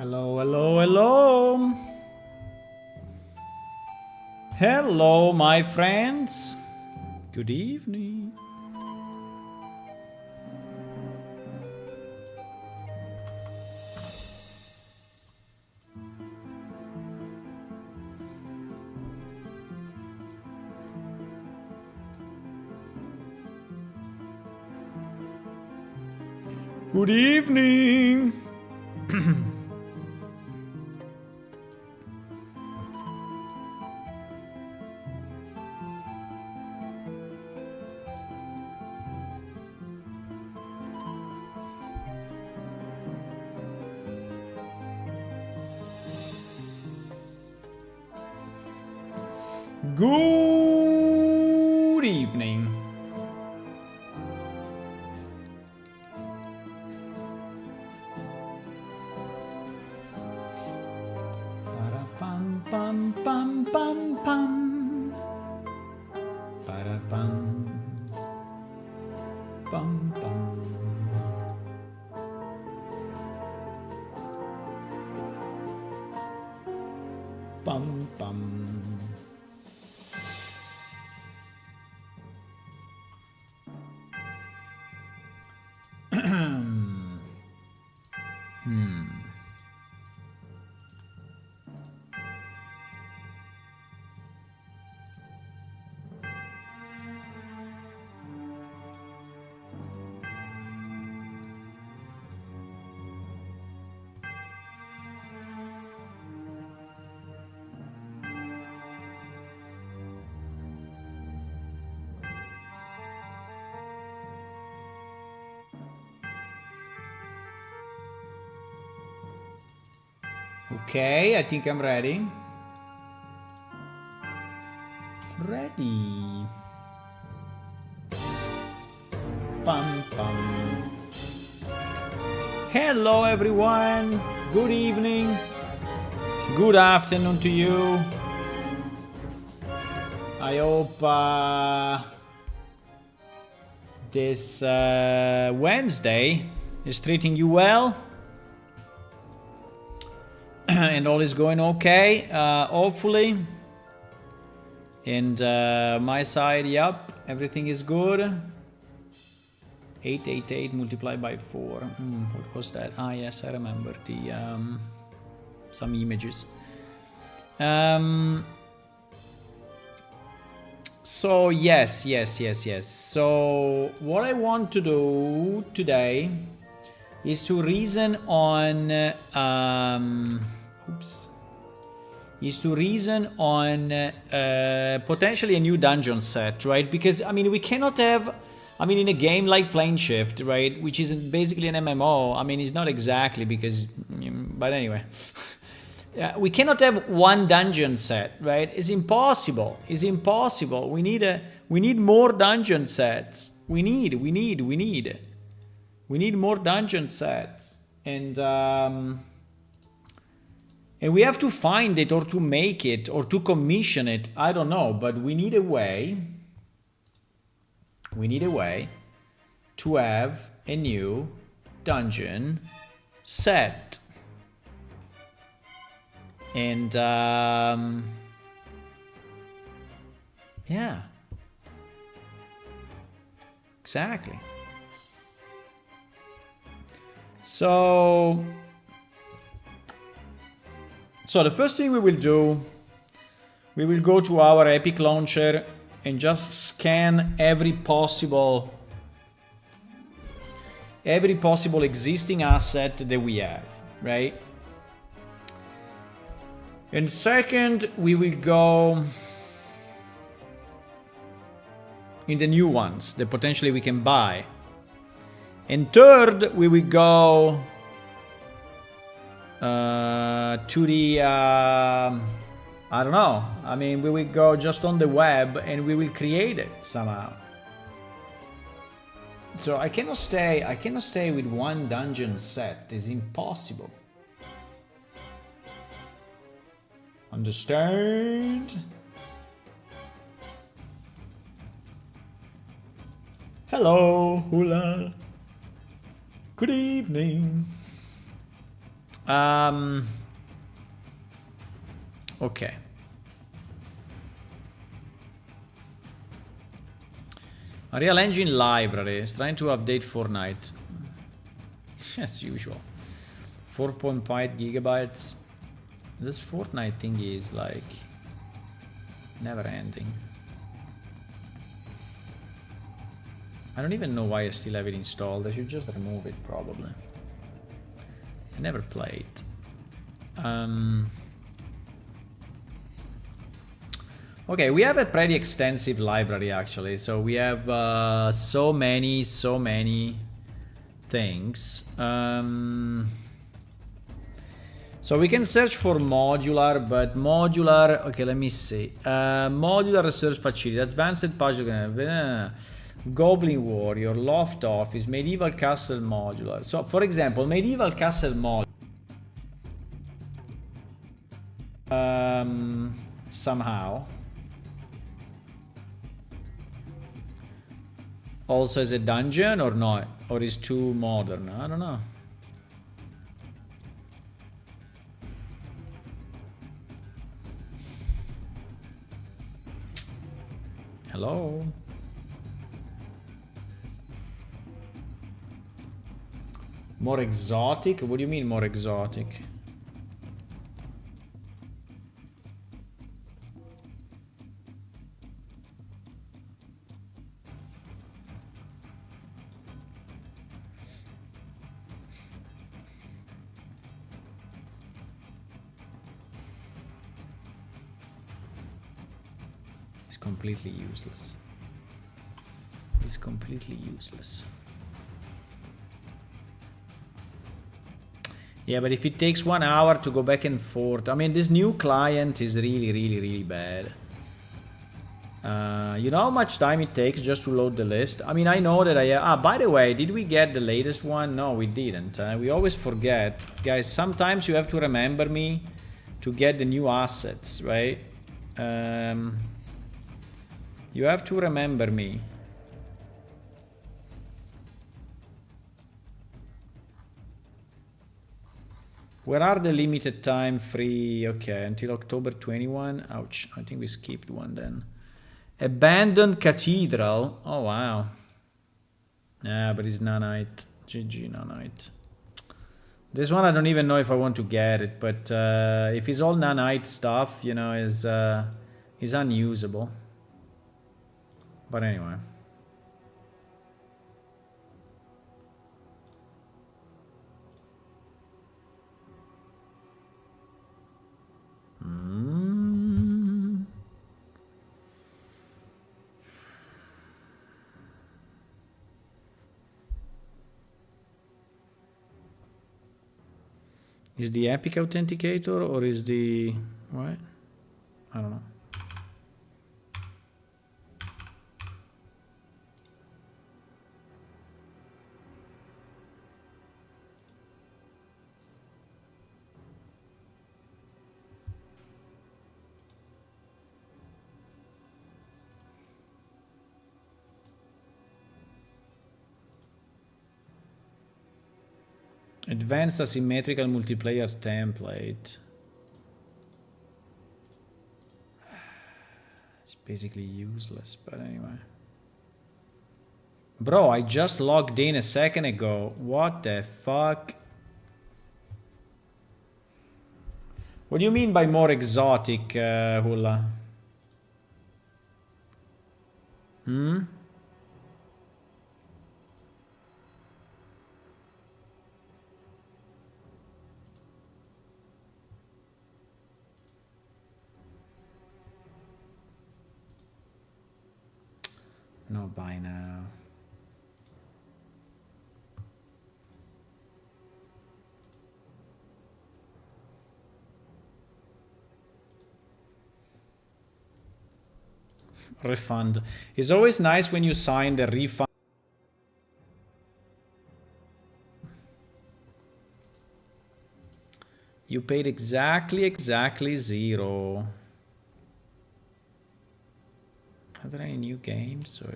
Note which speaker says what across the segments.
Speaker 1: Hello, hello, hello. Hello, my friends. Good evening. Good evening. Good evening. Pam pam pam pam pam. Para pam pam pam. Pam pam. Okay, I think I'm ready. Ready. Pam pam. Hello everyone. Good evening. Good afternoon to you. I hope this Wednesday is treating you well. And all is going okay, hopefully. And my side, yep, everything is good. 888 multiplied by 4. What was that? Ah, yes, I remember the some images. So yes. So what I want to do today is to reason on potentially a new dungeon set, right? Because I mean we cannot have, I mean in a game like Plane Shift, right, which is basically an MMO, I mean it's not exactly because, but anyway. We cannot have one dungeon set, right? It's impossible. It's impossible. We need more dungeon sets. We need more dungeon sets, and we have to find it or to make it or to commission it. I don't know, but we need a way. We need a way to have a new dungeon set. And yeah, exactly. So the first thing we will do, we will go to our Epic Launcher and just scan every possible existing asset that we have, right? And second, we will go in the new ones that potentially we can buy. And third, we will go to the, I don't know. I mean, we will go just on the web and we will create it somehow. So I cannot stay with one dungeon set. It's impossible. Understand? Hello, Hula. Good evening. Okay. Unreal Engine library is trying to update Fortnite. As usual. 4.5 gigabytes. This Fortnite thing is like never ending. I don't even know why I still have it installed. I should just remove it probably. I never played. Okay, we have a pretty extensive library actually. So we have so many things. So we can search for modular, but modular, okay, let me see. Modular research facility, advanced puzzle, Goblin Warrior, Loft Office, Medieval Castle modular. So for example, Medieval Castle modular. Somehow. Also as a dungeon or not? Or is too modern? I don't know. Hello? More exotic? What do you mean more exotic? It's completely useless. It's completely useless. Yeah, but if it takes 1 hour to go back and forth, I mean, this new client is really bad. You know how much time it takes just to load the list? I mean, I know that by the way, did we get the latest one? No, we didn't. We always forget. Guys, sometimes you have to remember me to get the new assets, right? You have to remember me. Where are the limited time free? Okay, until October 21. Ouch, I think we skipped one then. Abandoned Cathedral. Oh, wow. Yeah, but it's nanite. GG nanite. This one I don't even know if I want to get it, but if it's all nanite stuff, you know, is unusable. But anyway. Is the Epic Authenticator or is the... what? I don't know. Advanced asymmetrical multiplayer template. It's basically useless, but anyway. Bro, I just logged in a second ago. What the fuck? What do you mean by more exotic, Hula? Not by now. Refund. It's always nice when you sign the refund. You paid exactly 0. Are there any new games or...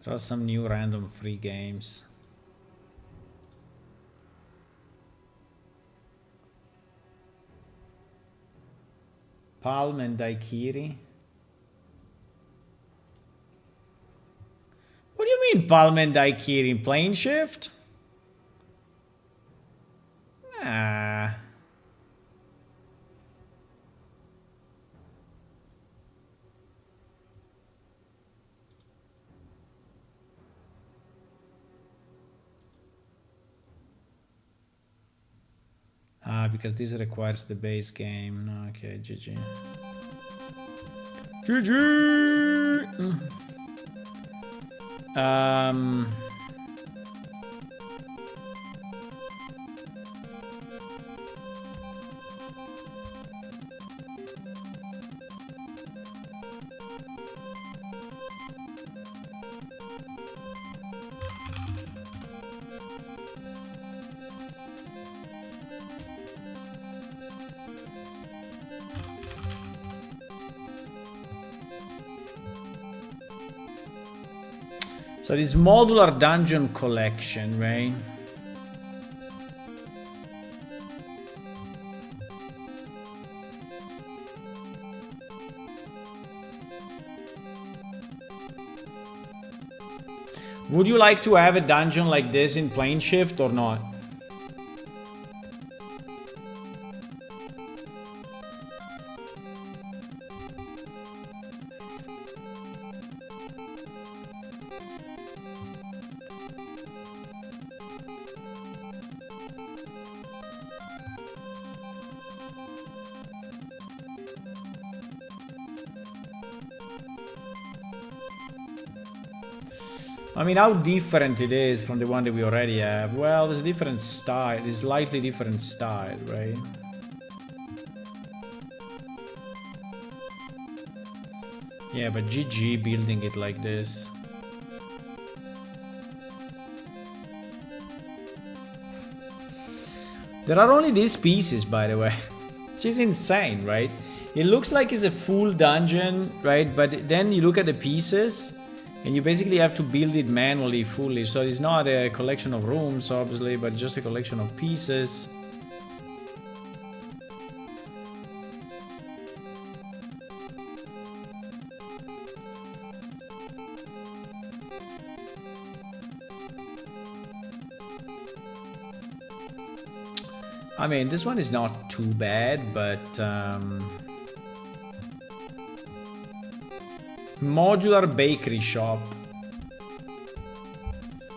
Speaker 1: There are some new random free games. Palm and Daikiri. What do you mean Palm and Daikiri? Plane shift? Nah. Because this requires the base game. Okay, GG. GG! So this modular dungeon collection, right? Would you like to have a dungeon like this in Plane Shift or not? I mean, how different it is from the one that we already have? Well, there's a different style. It's slightly different style, right? Yeah, but GG building it like this. There are only these pieces, by the way. Which is insane, right? It looks like it's a full dungeon, right? But then you look at the pieces and you basically have to build it manually fully. So it's not a collection of rooms, obviously, but just a collection of pieces. I mean, this one is not too bad, but modular bakery shop.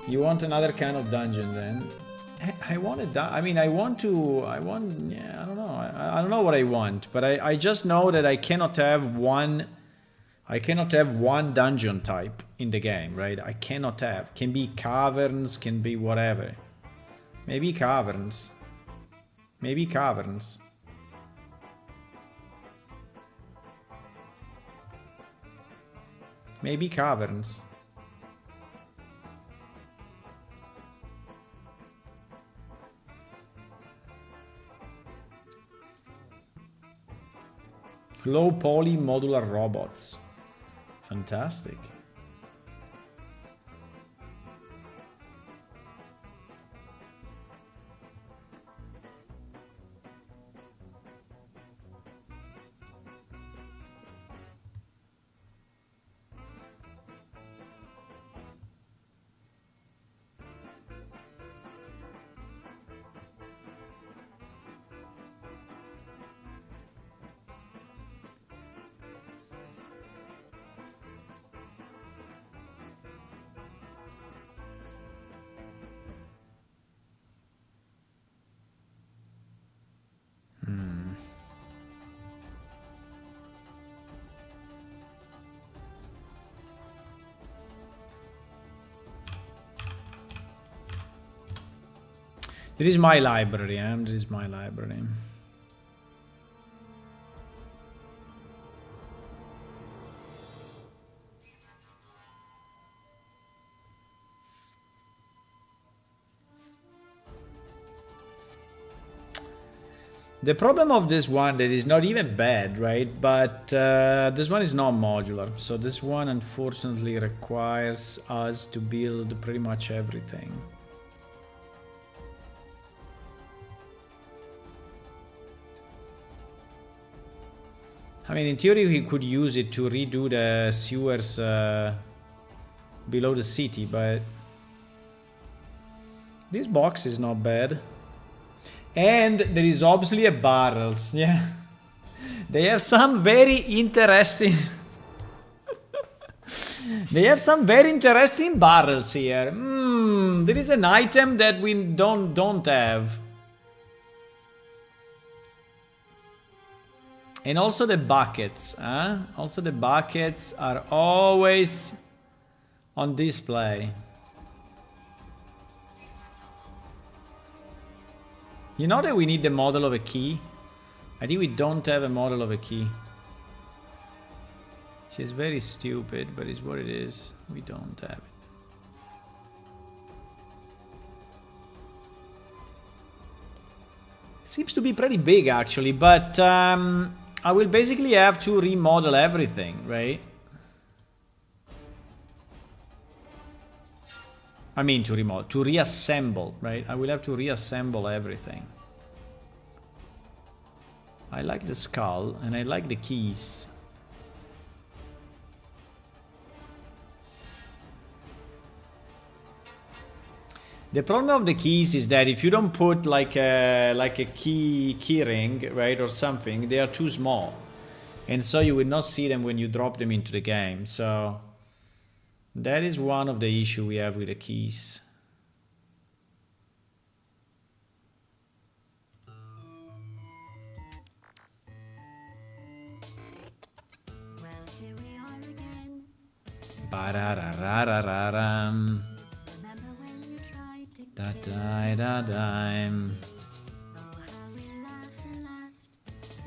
Speaker 1: You want another kind of dungeon then? I want it. I mean, I want. Yeah, I don't know. I don't know what I want, but I just know that I cannot have one. I cannot have one dungeon type in the game, right? I cannot have. Can be caverns, can be whatever. Maybe caverns. Maybe caverns. Maybe caverns. Low poly modular robots. Fantastic. This is my library, This is my library. The problem of this one that is not even bad, right? But this one is not modular. So this one unfortunately requires us to build pretty much everything. I mean, in theory, we could use it to redo the sewers below the city, but this box is not bad. And there is obviously a barrels, yeah. They have some very interesting... They have some very interesting barrels here. There is an item that we don't have. And also the buckets, huh? Also the buckets are always on display. You know that we need the model of a key? I think we don't have a model of a key. She's very stupid, but it's what it is. We don't have it. Seems to be pretty big actually, but I will basically have to remodel everything, right? I mean to remodel, to reassemble, right? I will have to reassemble everything. I like the skull and I like the keys. The problem of the keys is that if you don't put like a key ring, right, or something, they are too small. And so you will not see them when you drop them into the game. So that is one of the issues we have with the keys.
Speaker 2: Well, here we are again.
Speaker 1: Ba-da-da-da-da-da-dum.
Speaker 2: Remember when you tried to
Speaker 1: Da-da-da-da-dum.
Speaker 2: Oh, how we laughed and laughed.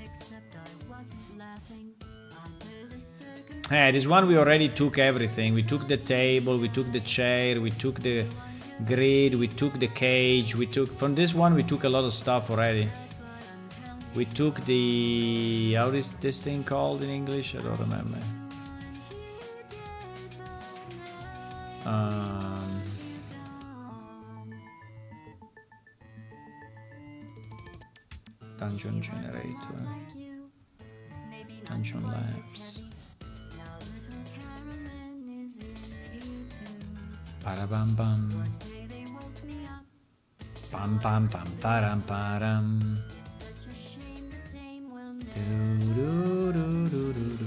Speaker 2: Except I wasn't laughing. Under the circumstances.
Speaker 1: Hey, this one we already took everything. We took the table, we took the chair, we took the grid, we took the cage, we took... From this one we took a lot of stuff already. We took the... How is this thing called in English? I don't remember. Dungeon generator. Dungeon labs. Parabam bam. Pam pam pam param param. Do do do do do do.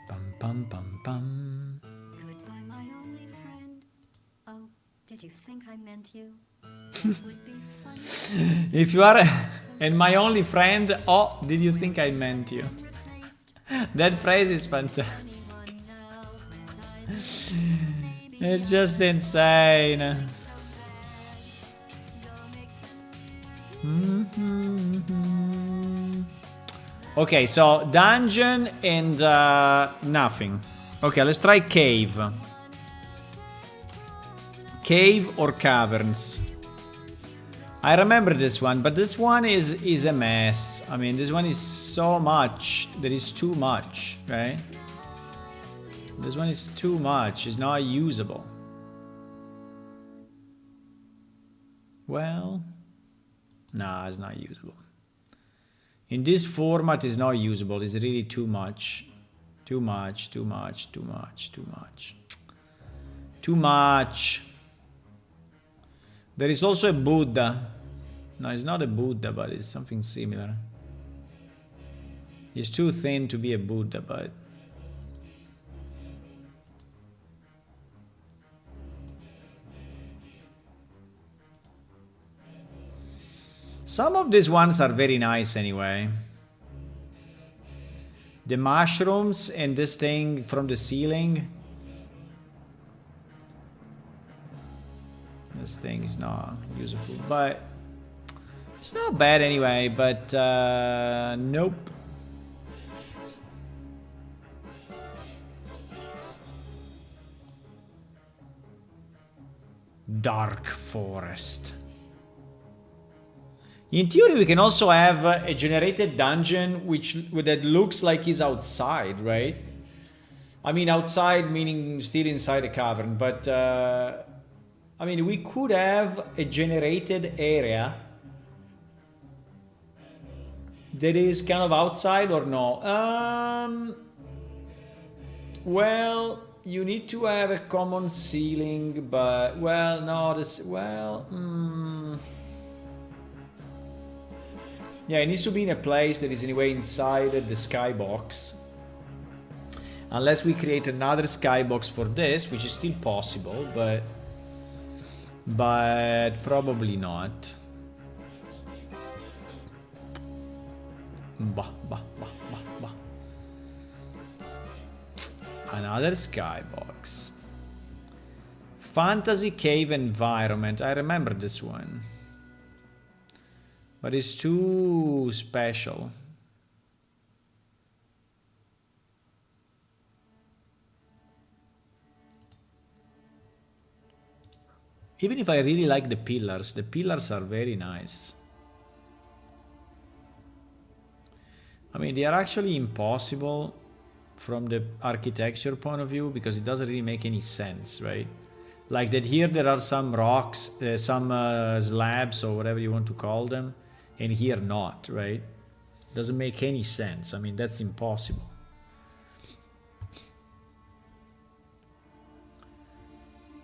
Speaker 1: Bum bum bum bum.
Speaker 2: Goodbye, my only friend. Oh, did you think I meant you? It would be fun.
Speaker 1: If you are and my only friend, oh, did you think I meant you? That phrase is fantastic. It's just insane. Okay, so dungeon and nothing. Okay, let's try cave. Cave or caverns. I remember this one, but this one is a mess. I mean, this one is so much. There is too much, right? This one is too much. It's not usable. Well, nah, it's not usable. In this format, it's not usable. It's really too much. Too much, too much, too much, too much. Too much. There is also a Buddha. No, it's not a Buddha, but it's something similar. It's too thin to be a Buddha, but... Some of these ones are very nice anyway. The mushrooms and this thing from the ceiling. This thing is not useful, but it's not bad anyway, but nope. Dark Forest. In theory, we can also have a generated dungeon that looks like it's outside, right? I mean, outside meaning still inside a cavern, but I mean, we could have a generated area that is kind of outside or no. Well, you need to have a common ceiling, but well, no, this yeah, it needs to be in a place that is anyway inside the skybox. Unless we create another skybox for this, which is still possible, but probably not. Bah. Another skybox. Fantasy cave environment. I remember this one. But it's too special. Even if I really like the pillars are very nice. I mean, they are actually impossible from the architecture point of view because it doesn't really make any sense, right? Like that here there are some rocks, some slabs or whatever you want to call them, and here not, right? Doesn't make any sense. I mean, that's impossible.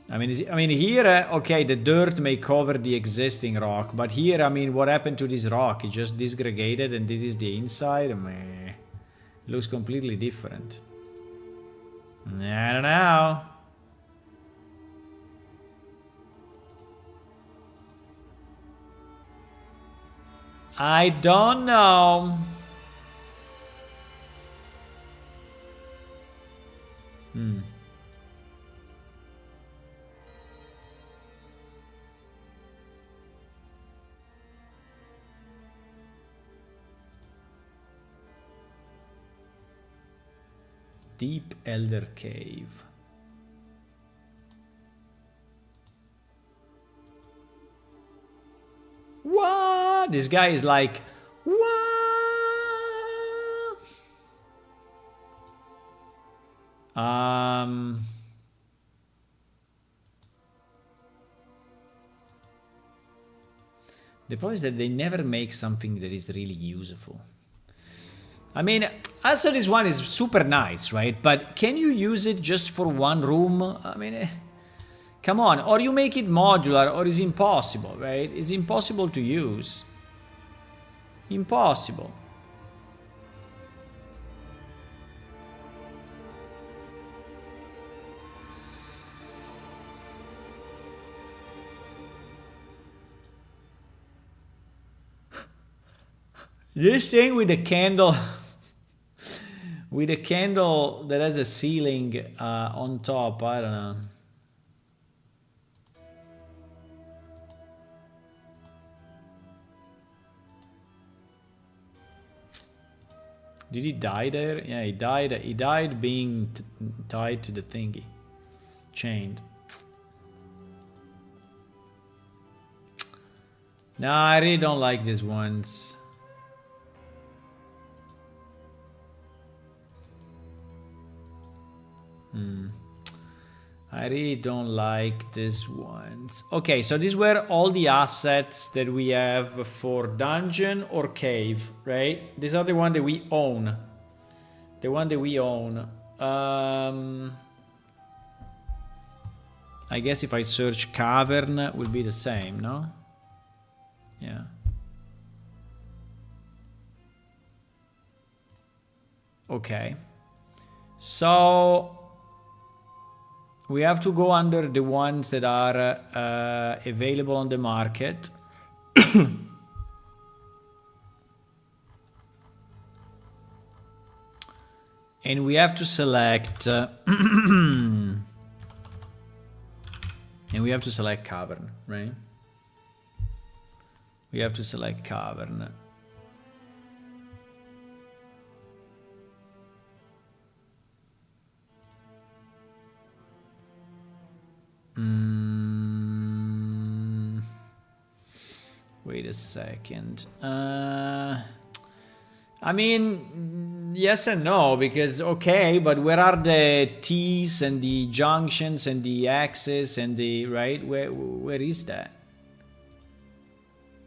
Speaker 1: I mean here, okay, the dirt may cover the existing rock, but here, I mean, what happened to this rock? It just disgregated and this is the inside. I mean, it looks completely different. I don't know. I don't know. Deep Elder Cave. What? This guy is like, what? The problem is that they never make something that is really useful. I mean, also this one is super nice, right? But can you use it just for one room? I mean, come on. Or you make it modular, or it's impossible, right? It's impossible to use. Impossible. This thing with the candle... with a candle that has a ceiling on top, I don't know. Did he die there? Yeah, he died. He died being tied to the thingy, chained. No, I really don't like these ones. I really don't like these ones. Okay, so these were all the assets that we have for dungeon or cave, right? These are the one that we own. The one that we own. I guess if I search cavern, it will be the same, no? Yeah. Okay. So... we have to go under the ones that are available on the market. And we have to select And we have to select cavern, right? We have to select cavern. Wait a second. I mean, yes and no, because okay, but where are the T's and the junctions and the X's and the right? Where is that?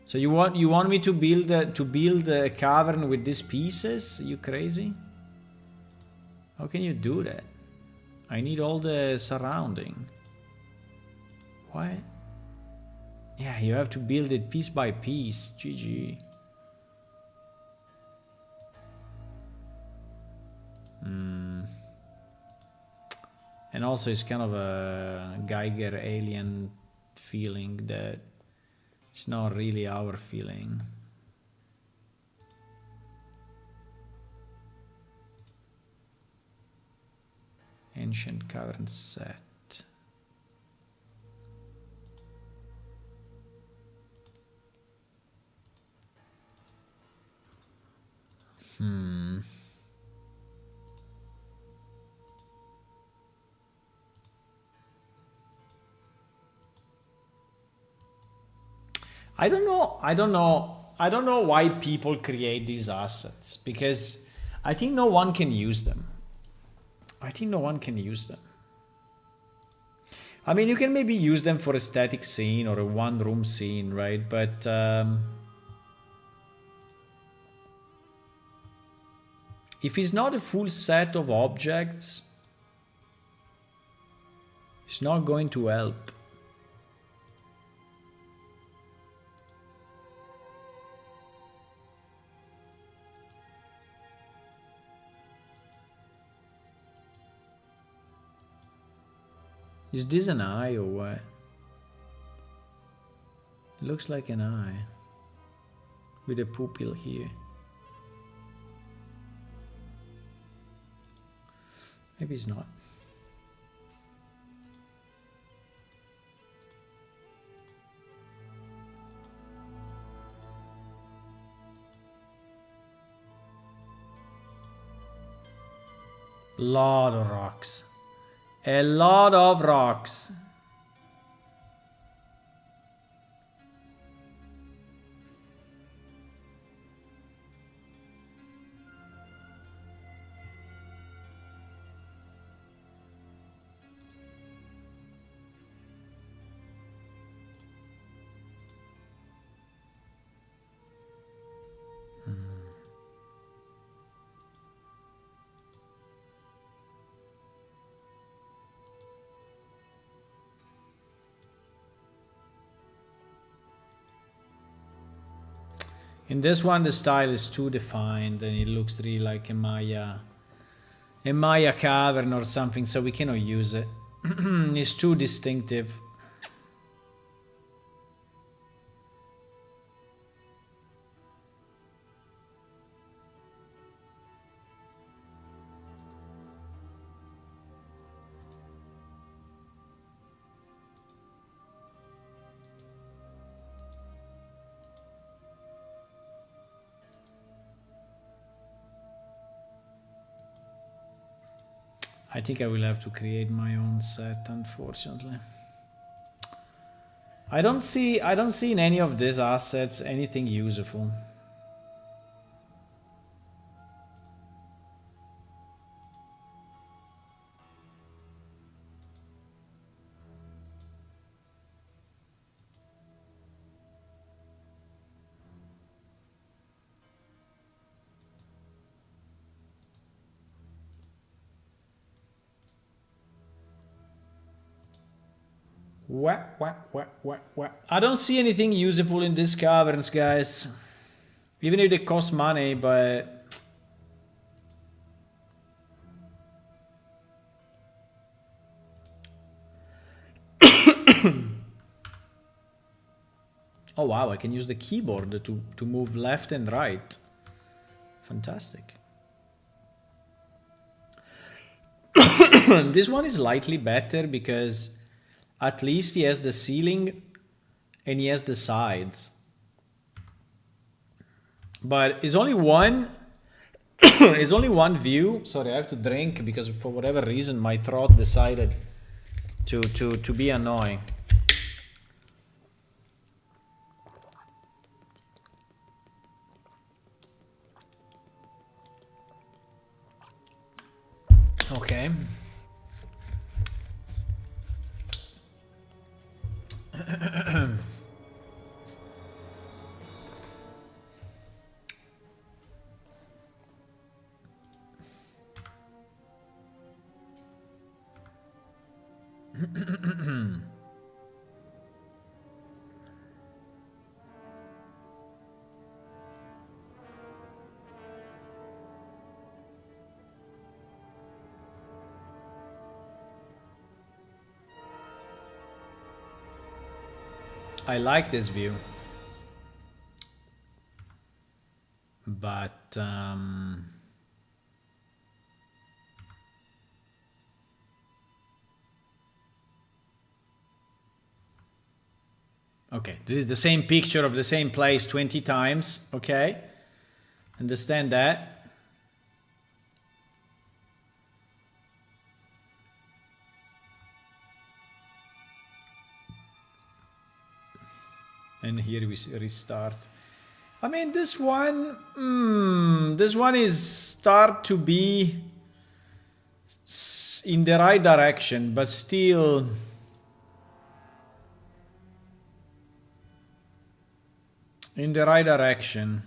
Speaker 1: So you want me to build a cavern with these pieces? Are you crazy? How can you do that? I need all the surrounding. What? Yeah, you have to build it piece by piece. GG. And also it's kind of a Geiger alien feeling that it's not really our feeling. Ancient cavern set. I don't know why people create these assets, because I think no one can use them. I mean, you can maybe use them for a static scene or a one room scene, right? But if it's not a full set of objects, it's not going to help. Is this an eye or what? It looks like an eye with a pupil here. Maybe it's not. Lot of rocks. A lot of rocks. In this one, the style is too defined and it looks really like a Maya cavern or something, so we cannot use it. It's too distinctive. I think I will have to create my own set, unfortunately. I don't see in any of these assets anything useful. What? I don't see anything useful in these caverns, guys. Even if they cost money, but... Oh wow, I can use the keyboard to move left and right. Fantastic. This one is slightly better because At least he has the ceiling and he has the sides. But it's only one it's only one view. Sorry, I have to drink because for whatever reason my throat decided to be annoying. Okay. I like this view. But okay, this is the same picture of the same place 20 times, okay? Understand that? And here we restart. I mean, this one is start to be in the right direction, but still in the right direction.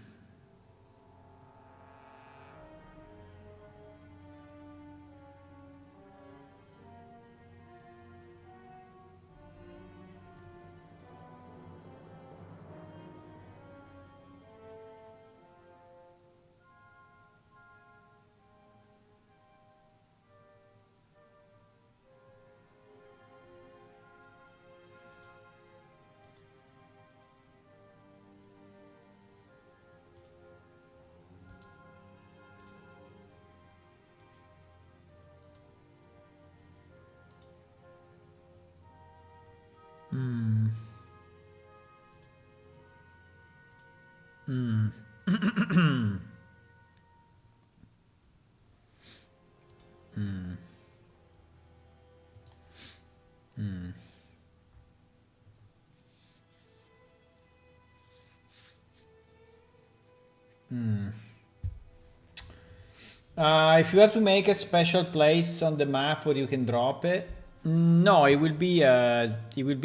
Speaker 1: If you have to make a special place on the map where you can drop it, no, it will be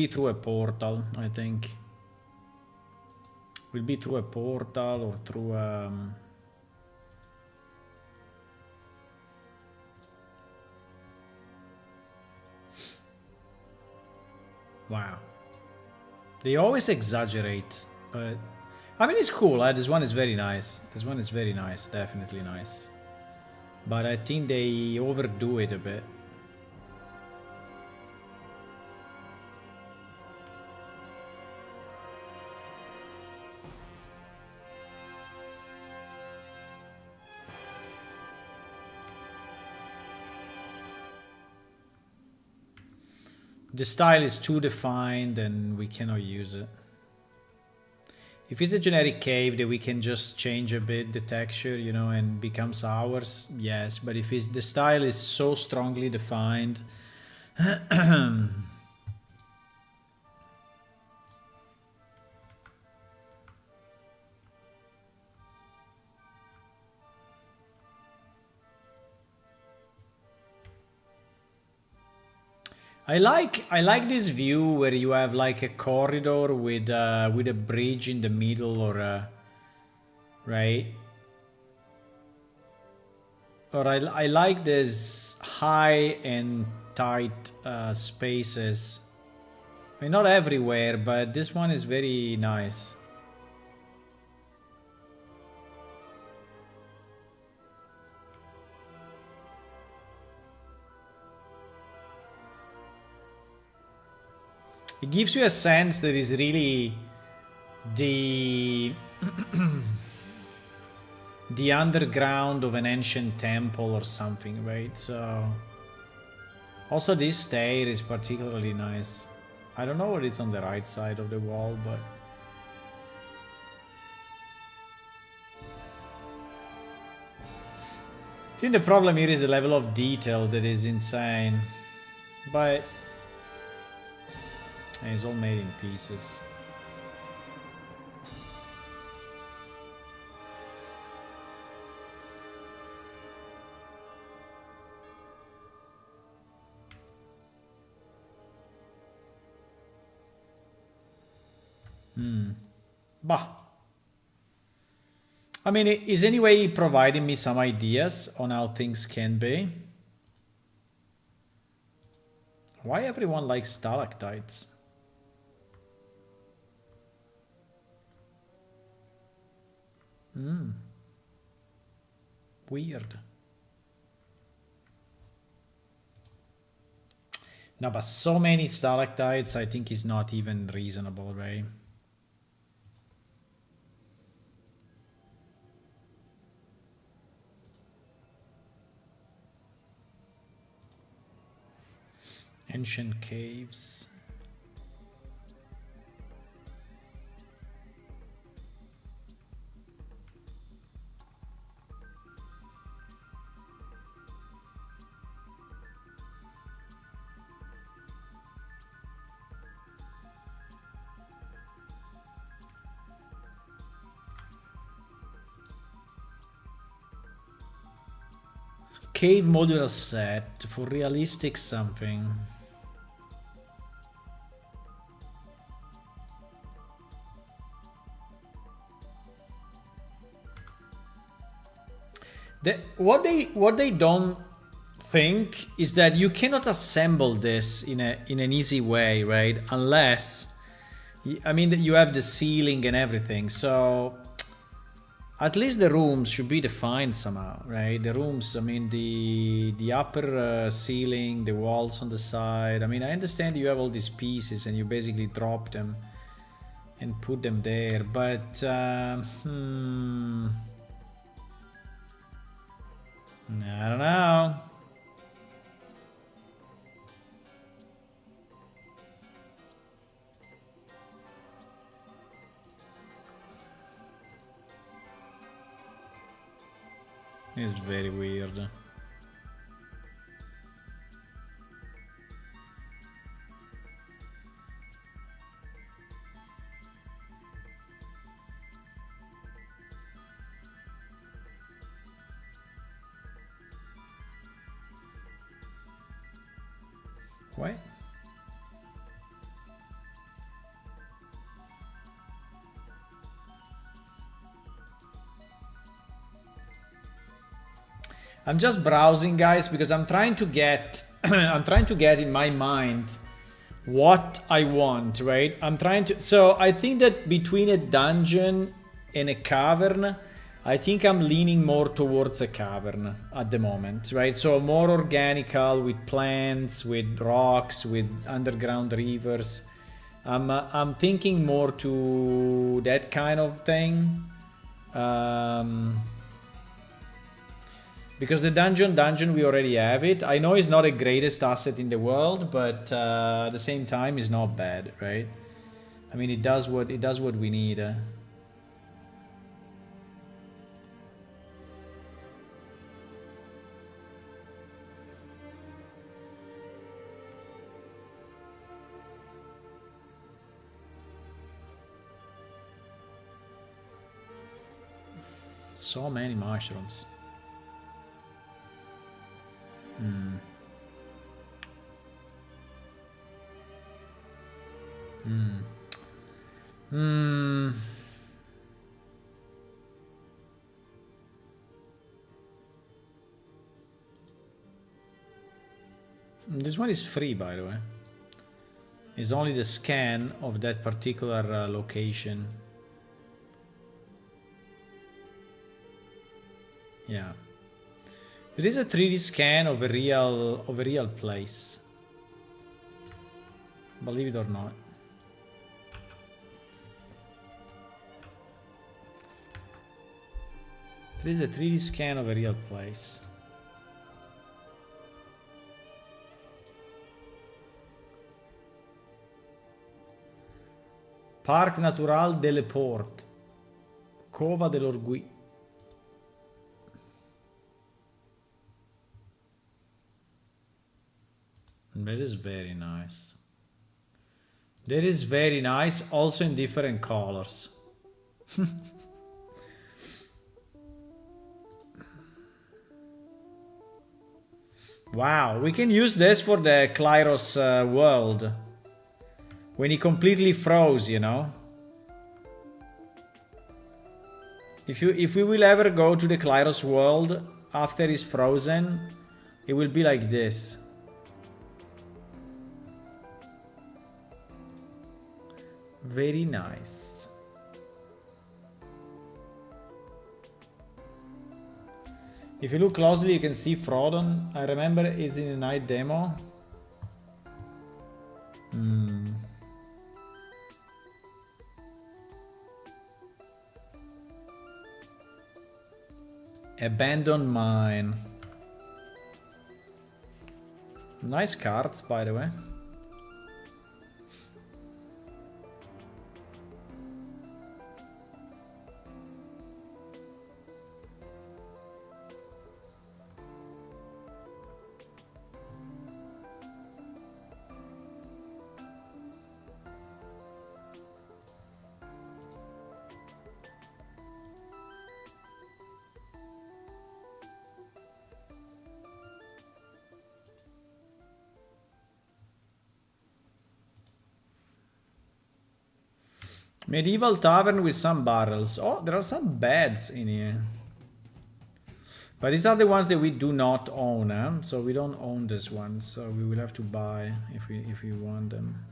Speaker 1: through a portal, I think. It will be through a portal or through wow. They always exaggerate, but I mean it's cool. This one is very nice. This one is very nice, definitely nice. But I think they overdo it a bit. The style is too defined and we cannot use it. If it's a generic cave that we can just change a bit the texture, you know, and becomes ours, yes. But if the style is so strongly defined, I like this view where you have like a corridor with a bridge in the middle or right? Or I like this high and tight spaces. I mean, not everywhere, but this one is very nice. It gives you a sense that is really the the underground of an ancient temple or something, right? So also this stair is particularly nice. I don't know what is on the right side of the wall, but... I think the problem here is the level of detail that is insane. But... it's all made in pieces. Bah. I mean, is anyway providing me some ideas on how things can be. Why everyone likes stalactites? Weird. No, but so many stalactites I think is not even reasonable, right? Ancient caves. Cave modular set for realistic something. What they don't think is that you cannot assemble this in an easy way, right? Unless, I mean, you have the ceiling and everything. So at least the rooms should be defined somehow, right? The rooms, I mean, the upper ceiling, the walls on the side. I mean, I understand you have all these pieces and you basically drop them and put them there, but I don't know. It's very weird. What? I'm just browsing, guys, because I'm trying to get I'm trying to get in my mind what I want, right? I'm trying to, so I think that between a dungeon and a cavern, I think I'm leaning more towards a cavern at the moment, right? So more organical, with plants, with rocks, with underground rivers. I'm thinking more to that kind of thing. Because the dungeon we already have it. I know it's not the greatest asset in the world, but at the same time it's not bad, right? I mean, it does what we need. So many mushrooms. This one is free, by the way. It's only the scan of that particular location. Yeah. There is a 3D scan of a real place. Believe it or not. There is a 3D scan of a real place. Parque Natural de Port. Cova dell'Orgui. That is very nice. That is very nice, also in different colors. Wow, we can use this for the Klyros world. When he completely froze, you know. If we will ever go to the Klyros world after he's frozen, it will be like this. Very nice. If you look closely, you can see Frodon. I remember it's in the night demo. Abandoned mine. Nice cards, by the way. Medieval tavern with some barrels. Oh, there are some beds in here. But these are the ones that we do not own, eh? So we don't own this one, so we will have to buy if we want them.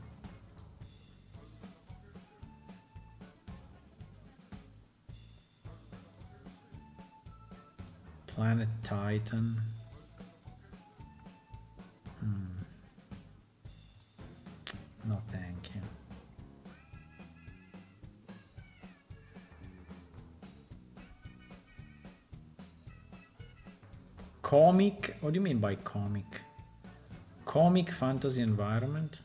Speaker 1: Planet Titan. No, thank you. Comic? What do you mean by comic? Comic fantasy environment?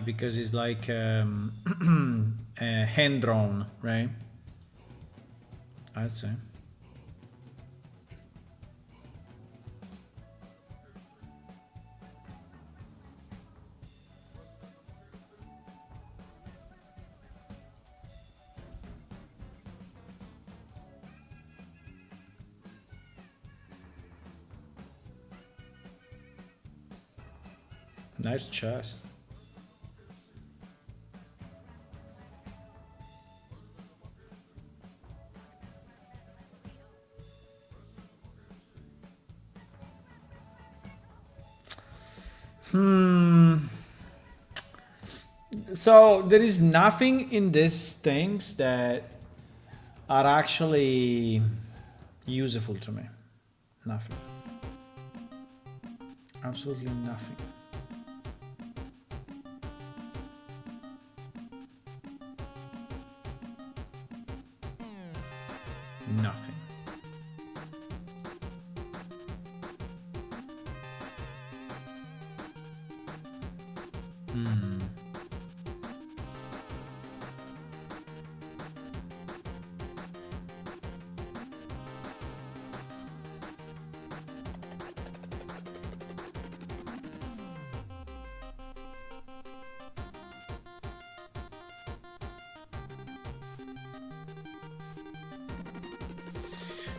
Speaker 1: Because it's like hand drawn, right? I'd say. Nice chest. So there is nothing in these things that are actually useful to me. Nothing. Absolutely nothing. Nothing.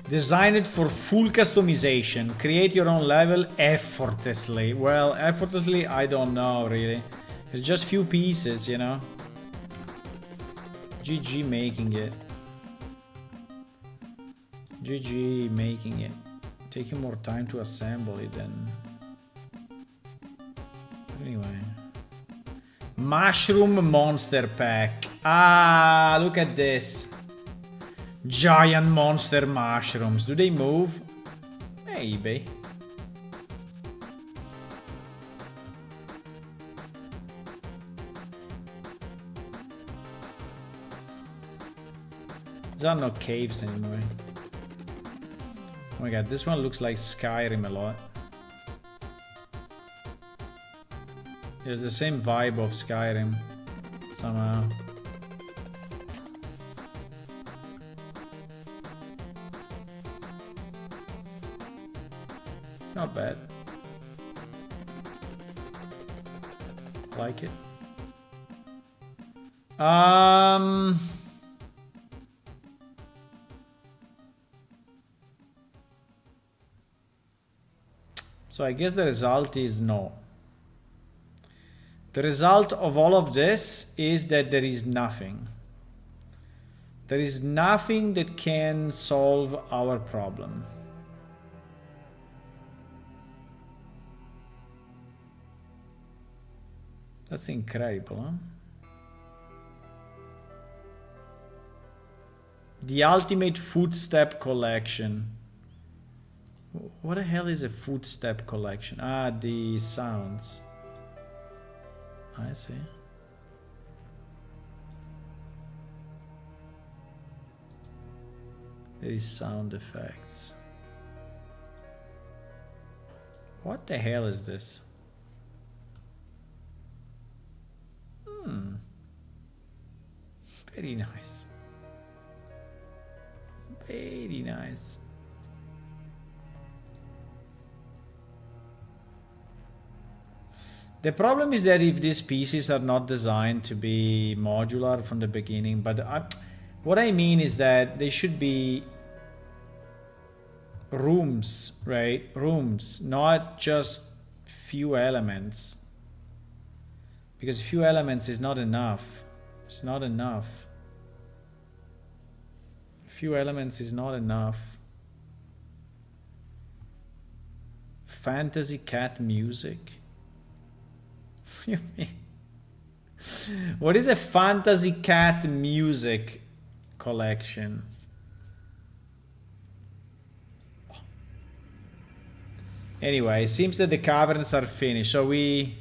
Speaker 1: Design it for full customization. Create your own level effortlessly. Well, effortlessly, I don't know, really. It's just few pieces, you know. GG making it. GG making it. Taking more time to assemble it than... Anyway. Mushroom monster pack. Ah, look at this. Giant monster mushrooms. Do they move? Maybe. There are no caves anymore. Oh my god, this one looks like Skyrim a lot. There's the same vibe of Skyrim. somehow. Not bad. Like it. So I guess the result is no. The result of all of this is that there is nothing. There is nothing that can solve our problem. That's incredible, huh? The ultimate footstep collection. What the hell is a footstep collection? Ah, the sounds. I see. There is sound effects. What the hell is this? Very nice. Very nice. The problem is that if these pieces are not designed to be modular from the beginning, but what I mean is that they should be rooms, right? Rooms, not just few elements. Because few elements is not enough. It's not enough. Few elements is not enough. Fantasy cat music. What is a fantasy cat music collection? Anyway, it seems that the caverns are finished. So we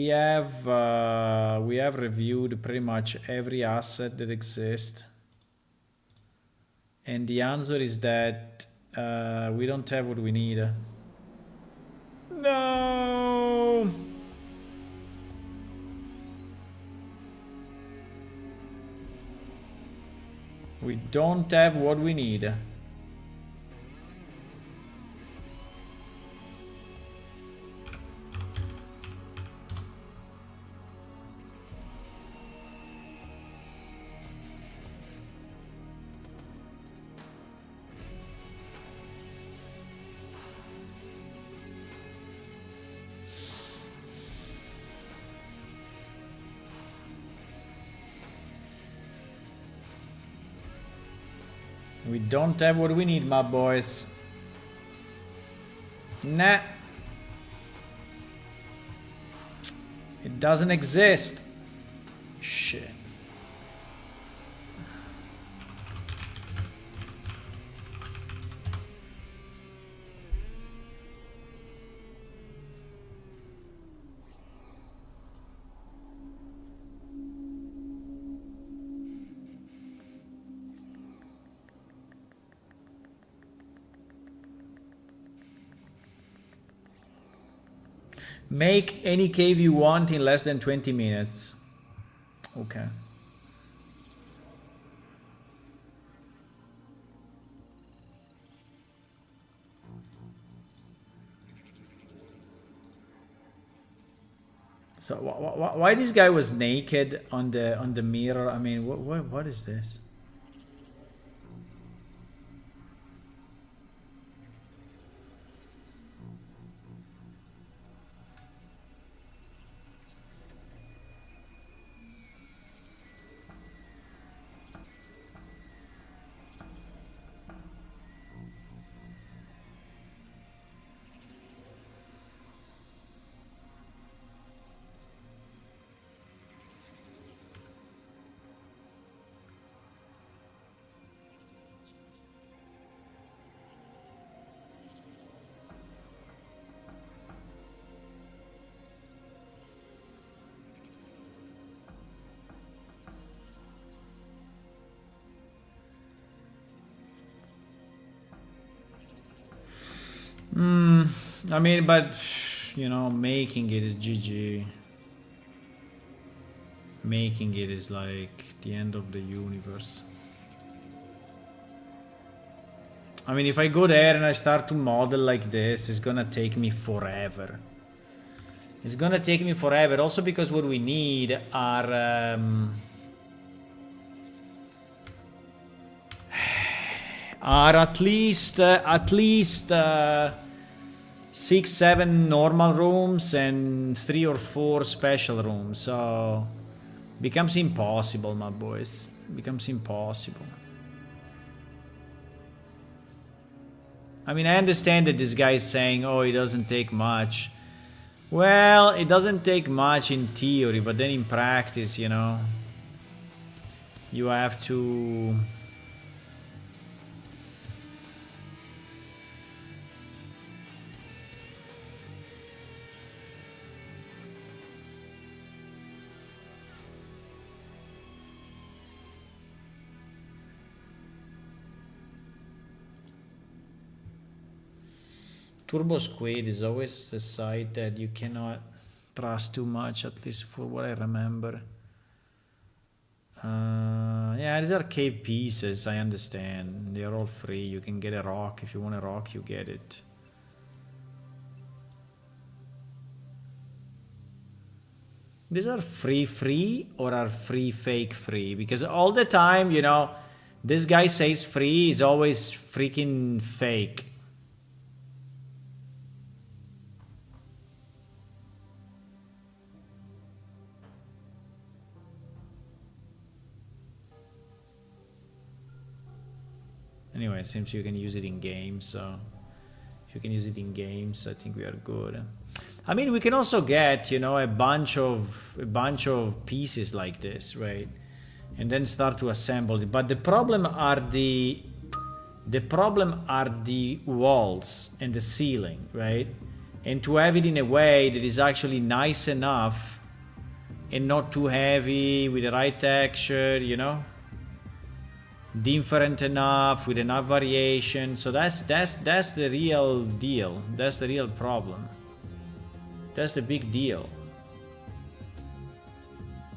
Speaker 1: have reviewed pretty much every asset that exists, and the answer is that we don't have what we need. No. We don't have what we need. We don't have what we need, my boys. Nah. It doesn't exist. Shit. Make any cave you want in less than 20 minutes. Okay. So why this guy was naked on the mirror? I mean, what is this? I mean, but you know, making it is GG. Making it is like the end of the universe. I mean, if I go there and I start to model like this, it's gonna take me forever. It's gonna take me forever. Also because what we need are at least 6-7 normal rooms and 3 or 4 special rooms. So becomes impossible, my boys. Becomes impossible. I mean, I understand that this guy is saying, oh, it doesn't take much. Well, it doesn't take much in theory, but then in practice, you know, you have to... Turbo Squid is always a site that you cannot trust too much, at least for what I remember. Yeah, these are cave pieces, I understand. They are all free. You can get a rock. If you want a rock, you get it. These are free or are fake free? Because all the time, you know, this guy says free is always freaking fake. Anyway, it seems you can use it in games, so if you can use it in games, I think we are good. I mean, we can also get, you know, a bunch of pieces like this, right? And then start to assemble it. But the problem are the walls and the ceiling, right? And to have it in a way that is actually nice enough and not too heavy, with the right texture, you know? Different enough, with enough variation. So that's the real deal. That's the real problem. That's the big deal.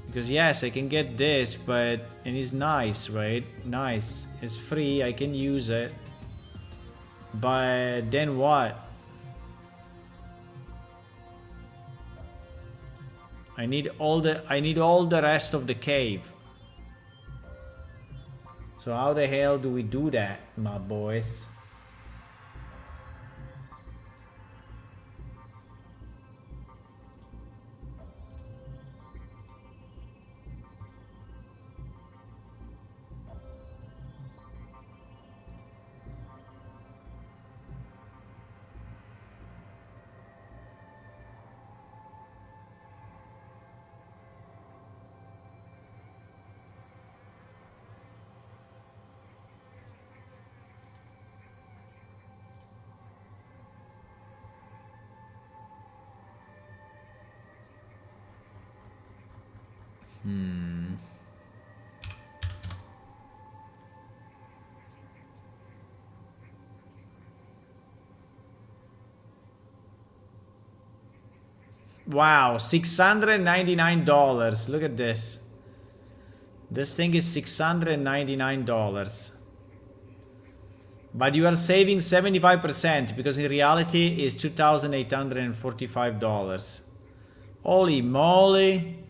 Speaker 1: Because yes, I can get this, but and it's nice, right? Nice. It's free, I can use it. But then what? I need all the rest of the cave. So how the hell do we do that, my boys? Wow, $699. Look at this. This thing is $699. But you are saving 75% because in reality it's $2,845. Holy moly.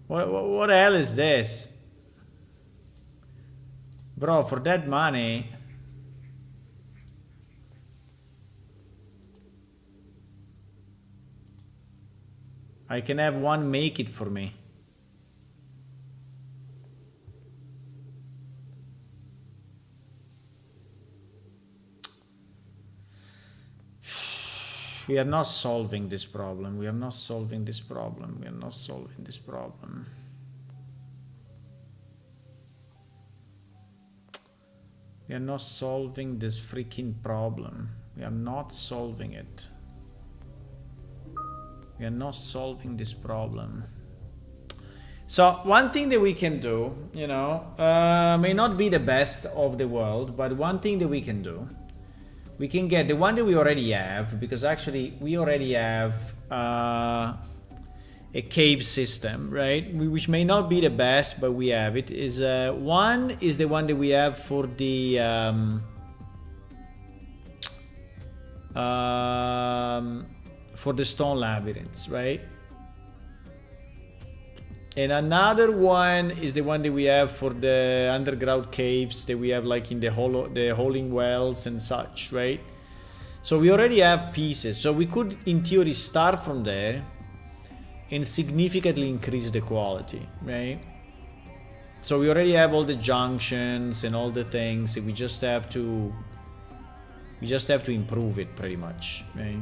Speaker 1: What the hell is this? Bro, for that money... I can have one make it for me. We are not solving this problem. We are not solving this problem. We are not solving this problem. We are not solving this freaking problem. We are not solving it. We are not solving this problem. So one thing that we can do, you know, may not be the best of the world, but one thing that we can do, we can get the one that we already have, because actually we already have a cave system, right? Which may not be the best, but we have it. Is one is the one that we have for the stone labyrinths, right? And another one is the one that we have for the underground caves that we have like in the holding wells and such, right? So we already have pieces. So we could, in theory, start from there and significantly increase the quality, right? So we already have all the junctions and all the things. We just have to improve it pretty much, right?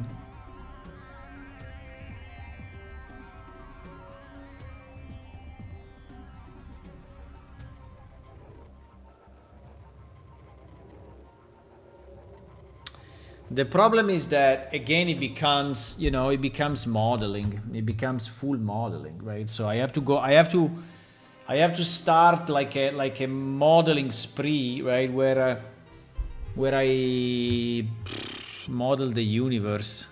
Speaker 1: The problem is that again it becomes, you know, it becomes modeling. It becomes full modeling, right? So I have to start like a modeling spree, right? Where I model the universe.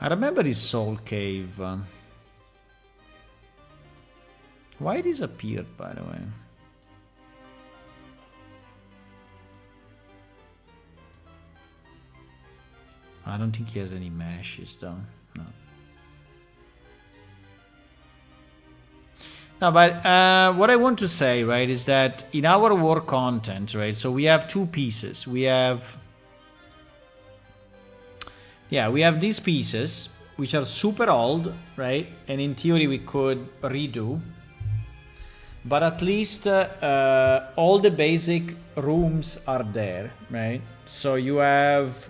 Speaker 1: I remember his soul cave. Why it disappeared, by the way? I don't think he has any meshes, though. No. No, but what I want to say, right, is that in our war content, right, so we have two pieces. We have these pieces, which are super old, right? And in theory, we could redo. But at least all the basic rooms are there, right? So you have...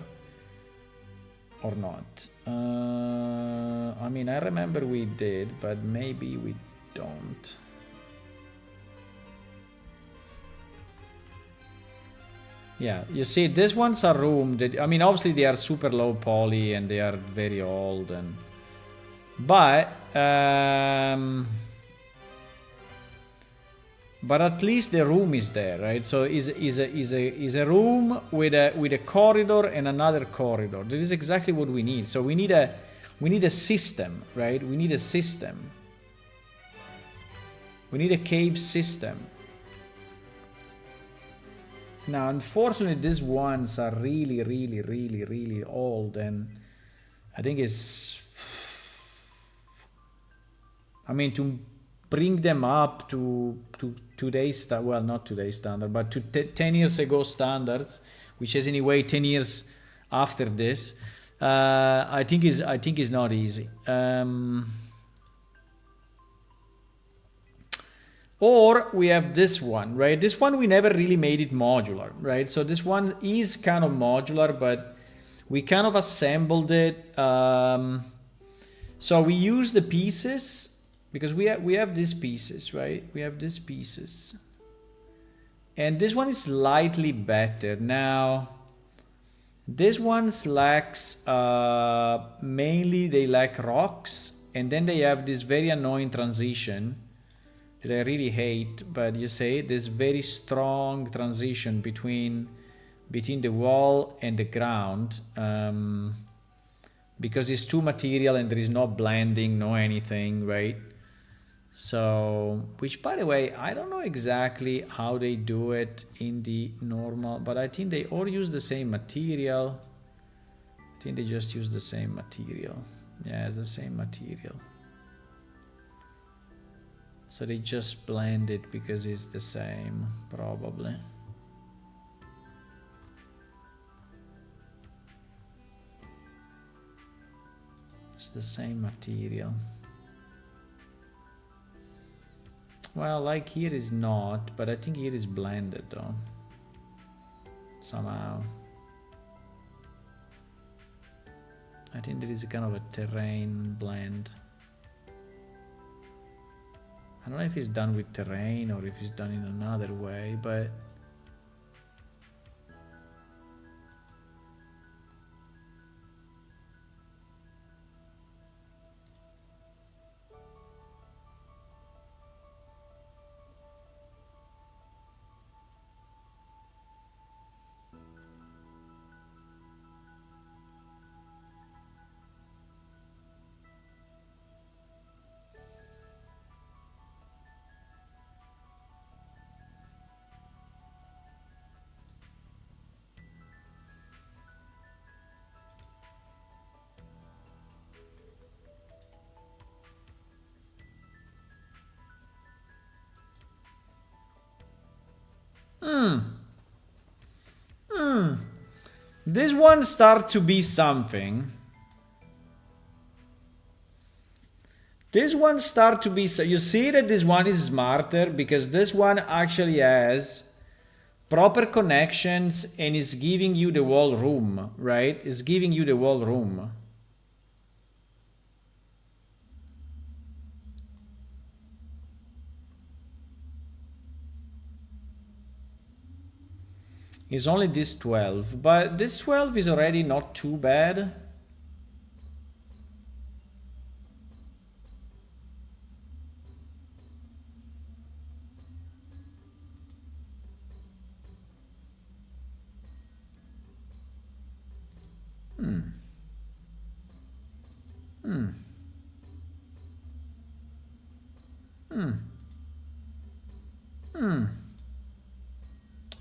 Speaker 1: Or not. I mean, I remember we did, but maybe we don't. Yeah, you see, these ones are room that, I mean, obviously they are super low poly and they are very old, and but at least the room is there, right? So is a room with a corridor and another corridor. That is exactly what we need. So we need a system, right? We need a system. We need a cave system. Now, unfortunately, these ones are really, really, really, really old, and I think it's... I mean, to bring them up to today's, well, not today's standard, but to 10 years ago standards, which is anyway 10 years after this, I think is not easy. Or we have this one, right? This one we never really made it modular, right? So this one is kind of modular, but we kind of assembled it. So we use the pieces because we have these pieces, right? We have these pieces, and this one is slightly better. Now, this one lacks mainly they lack rocks, and then they have this very annoying transition that I really hate, but you say this very strong transition between the wall and the ground, because it's too material and there is no blending, no anything, right? So, which by the way, I don't know exactly how they do it in the normal, but I think they all use the same material. I think they just use the same material. Yeah, it's the same material. So they just blend it because it's the same, probably. It's the same material. Well, like here is not, but I think here is blended though. Somehow. I think there is a kind of a terrain blend. I don't know if it's done with terrain or if it's done in another way, but this one starts to be something. This one start to be, you see that this one is smarter because this one actually has proper connections and is giving you the wall room, right? It's giving you the wall room. It's only this 12, but this 12 is already not too bad.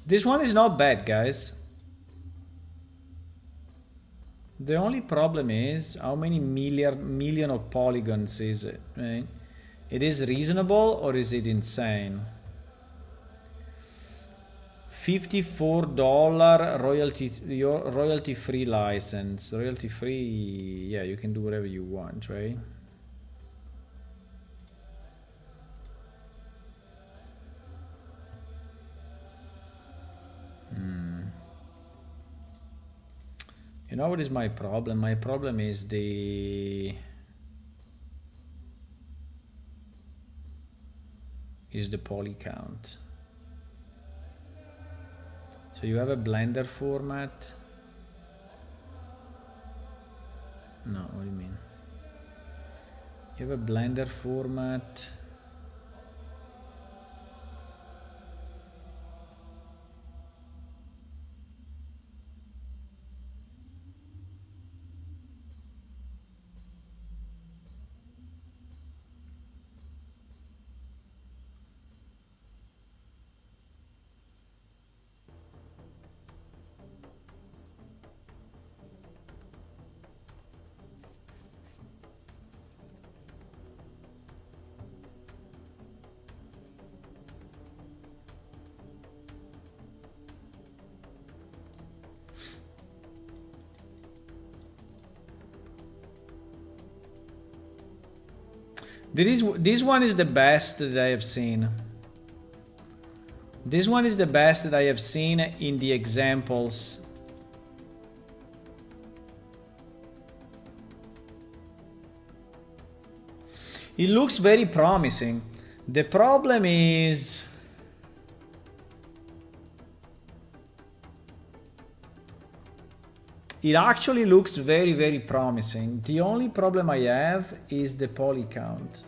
Speaker 1: This one is not bad, guys. The only problem is how many million of polygons is it, right? It is reasonable or is it insane? $54 royalty free license. Royalty free, yeah, you can do whatever you want, right? You know what is my problem? My problem is the poly count. So you have a Blender format. No, what do you mean? You have a Blender format. This one is the best that I have seen. This one is the best that I have seen in the examples. It looks very promising. The problem is it actually looks very, very promising. The only problem I have is the poly count.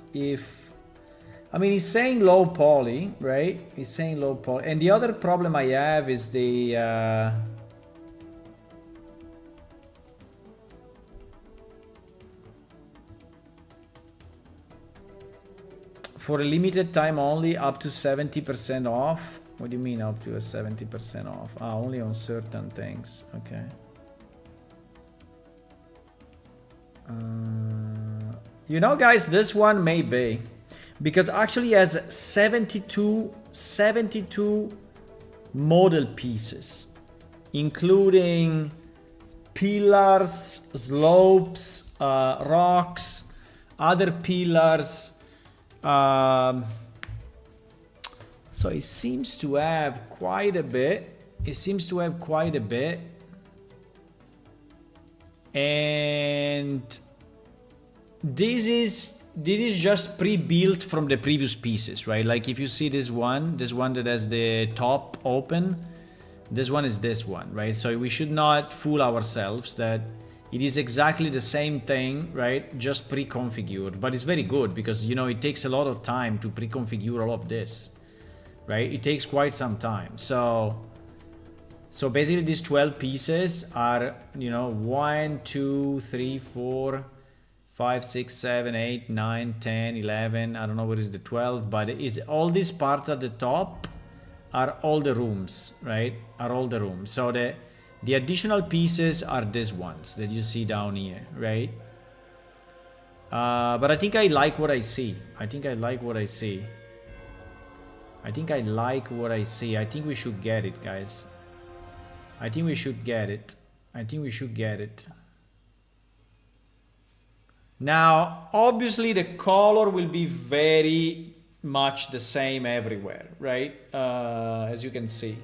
Speaker 1: I mean, he's saying low poly, right? He's saying low poly. And the other problem I have is the... for a limited time only, up to 70% off. What do you mean up to a 70% off? Ah, only on certain things. Okay. You know, guys, this one may be, because actually has 72 model pieces, including pillars, slopes, rocks, other pillars, So it seems to have quite a bit. It seems to have quite a bit. And this is just pre-built from the previous pieces, right? Like if you see this one that has the top open, this one is this one, right? So we should not fool ourselves that it is exactly the same thing, right? Just pre-configured, but it's very good because, you know, it takes a lot of time to pre-configure all of this, right? It takes quite some time. So basically these 12 pieces are, you know, 1, 2, 3, 4, 5, 6, 7, 8, 9, 10, 11. I don't know what is the 12, but is all these parts at the top are all the rooms, right? Are all the rooms. So the additional pieces are these ones that you see down here, right? But I think I like what I see. I think I like what I see. I think I like what I see. I think we should get it, guys. I think we should get it. I think we should get it. Now, obviously the color will be very much the same everywhere, right? As you can see.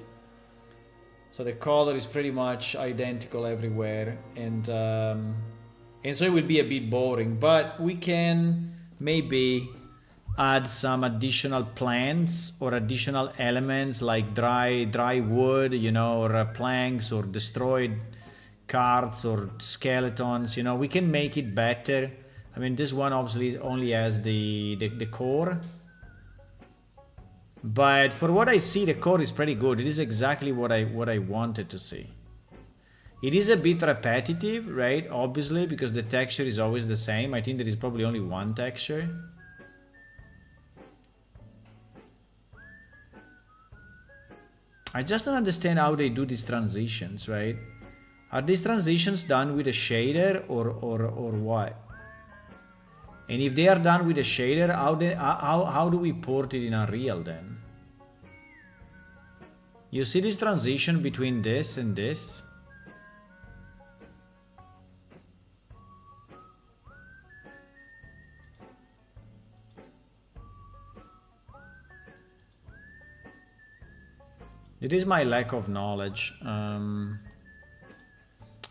Speaker 1: So the color is pretty much identical everywhere. And so it will be a bit boring, but we can maybe add some additional plants or additional elements like dry wood, you know, or planks or destroyed cards or skeletons. You know, we can make it better. I mean, this one obviously only has the core, but for what I see, the core is pretty good. It is exactly what I wanted to see. It is a bit repetitive, right? Obviously, because the texture is always the same. I think there is probably only one texture. I just don't understand how they do these transitions, right? Are these transitions done with a shader or what? And if they are done with a shader, how do we port it in Unreal then? You see this transition between this and this? It is my lack of knowledge.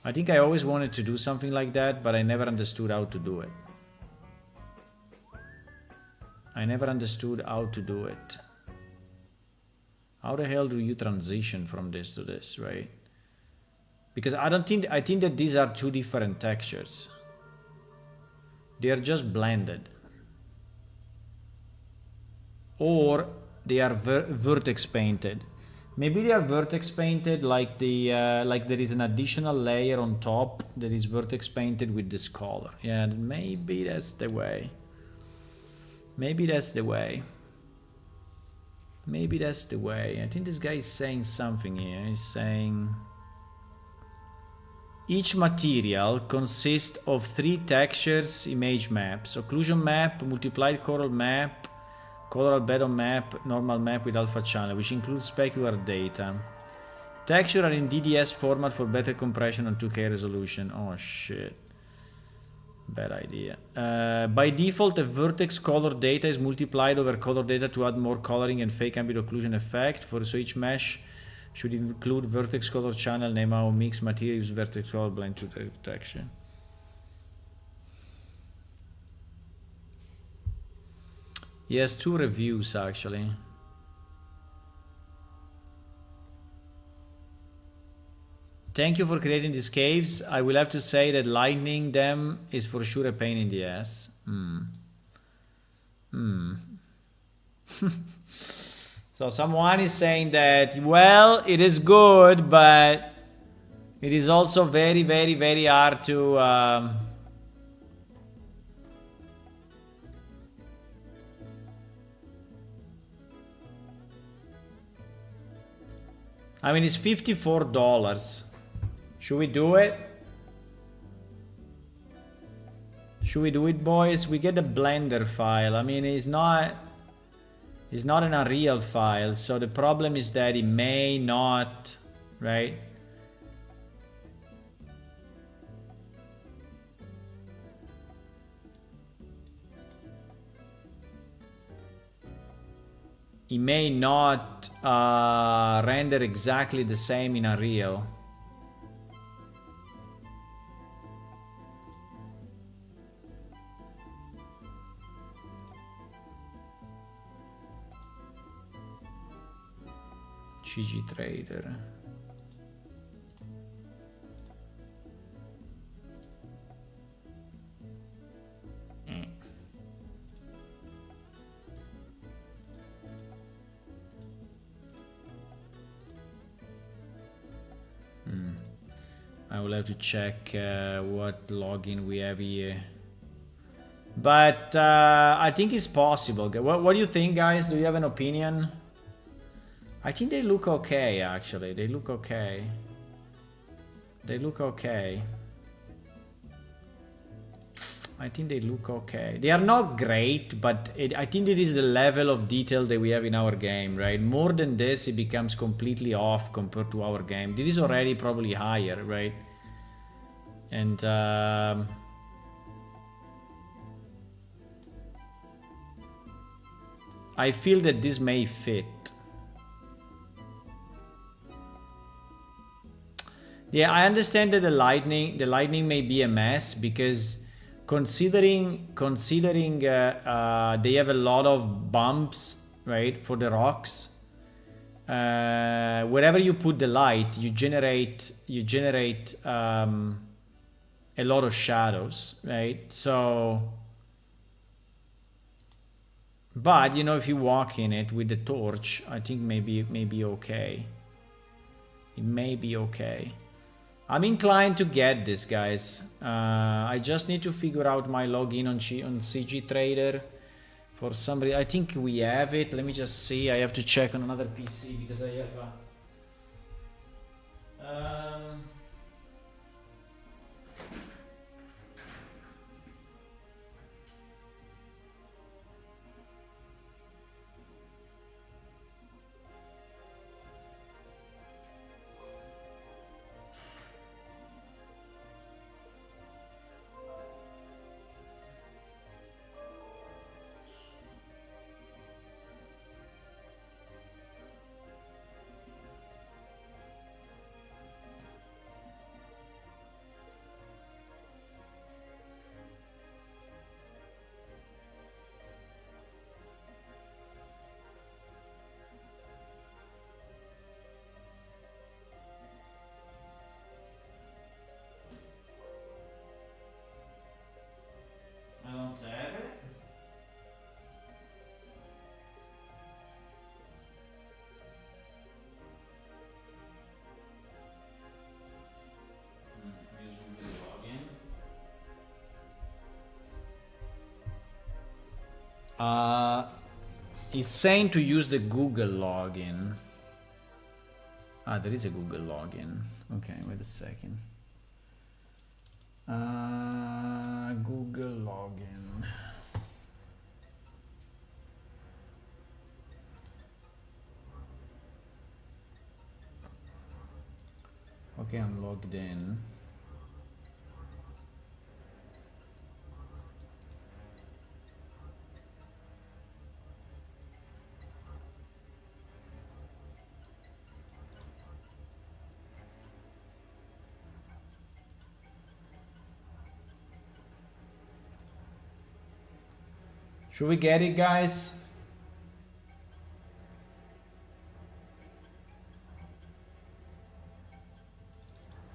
Speaker 1: I think I always wanted to do something like that, but I never understood how to do it. I never understood how to do it. How the hell do you transition from this to this, right? Because I think that these are two different textures. They are just blended. Or they are vertex painted. Maybe they are vertex painted like like there is an additional layer on top that is vertex painted with this color. Yeah, maybe that's the way. Maybe that's the way. Maybe that's the way. I think this guy is saying something here. He's saying each material consists of 3 textures image maps: occlusion map, multiplied coral map, color albedo map, normal map with alpha channel, which includes specular data. Texture are in DDS format for better compression and 2K resolution. Oh shit. Bad idea. By default, the vertex color data is multiplied over color data to add more coloring and fake ambient occlusion effect. So each mesh should include vertex color channel, name how mix material, use vertex color blend to the texture. He has 2 reviews actually. Thank you for creating these caves. I will have to say that lighting them is for sure a pain in the ass. So someone is saying that, well, it is good, but it is also very, very, very hard to... I mean, it's $54. Should we do it? Should we do it, boys? We get the Blender file. I mean, it's not an Unreal file, so the problem is that it may not, right? it may not render exactly the same in Unreal. CG Trader. I will have to check what login we have here. But I think it's possible. What do you think, guys? Do you have an opinion? I think they look okay, actually. They look okay. They look okay. I think they look okay. They are not great, but I think it is the level of detail that we have in our game, right? More than this, it becomes completely off compared to our game. This is already probably higher, right? And I feel that this may fit. Yeah, I understand that the lightning may be a mess because considering they have a lot of bumps, right, for the rocks. Wherever you put the light, you generate a lot of shadows, right? So, but you know, if you walk in it with the torch, I think maybe okay. It may be okay. I'm inclined to get this, guys. I just need to figure out my login on CG Trader. For some reason, I think we have it. Let me just see. I have to check on another PC because I have I don't have it. Use Google login. It's saying to use the Google login. Ah, there is a Google login. Okay, wait a second. Google login. Okay, I'm logged in. Should we get it, guys?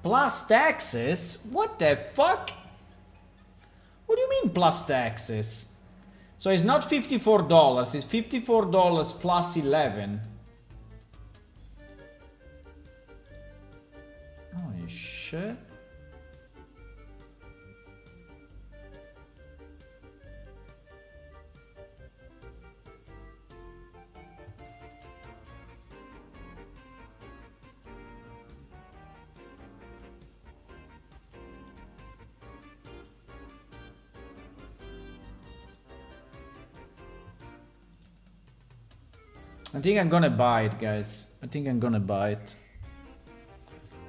Speaker 1: Plus taxes? What the fuck? What do you mean plus taxes? So it's not $54, it's $54 plus 11. Holy shit. I think I'm gonna buy it, guys. I think I'm gonna buy it.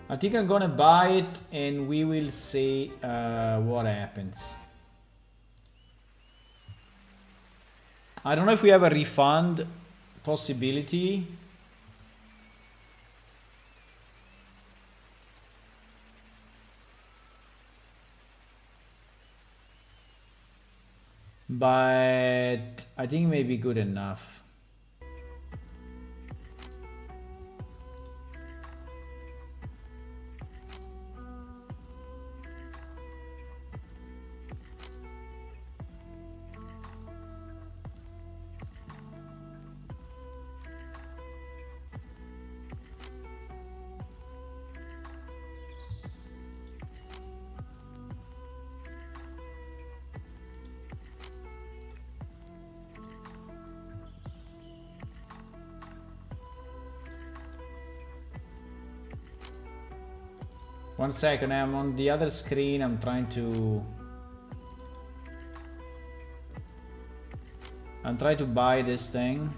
Speaker 1: I think I'm gonna buy it and we will see what happens. I don't know if we have a refund possibility. But I think it may be good enough. One second, I'm on the other screen. I'm trying to buy this thing.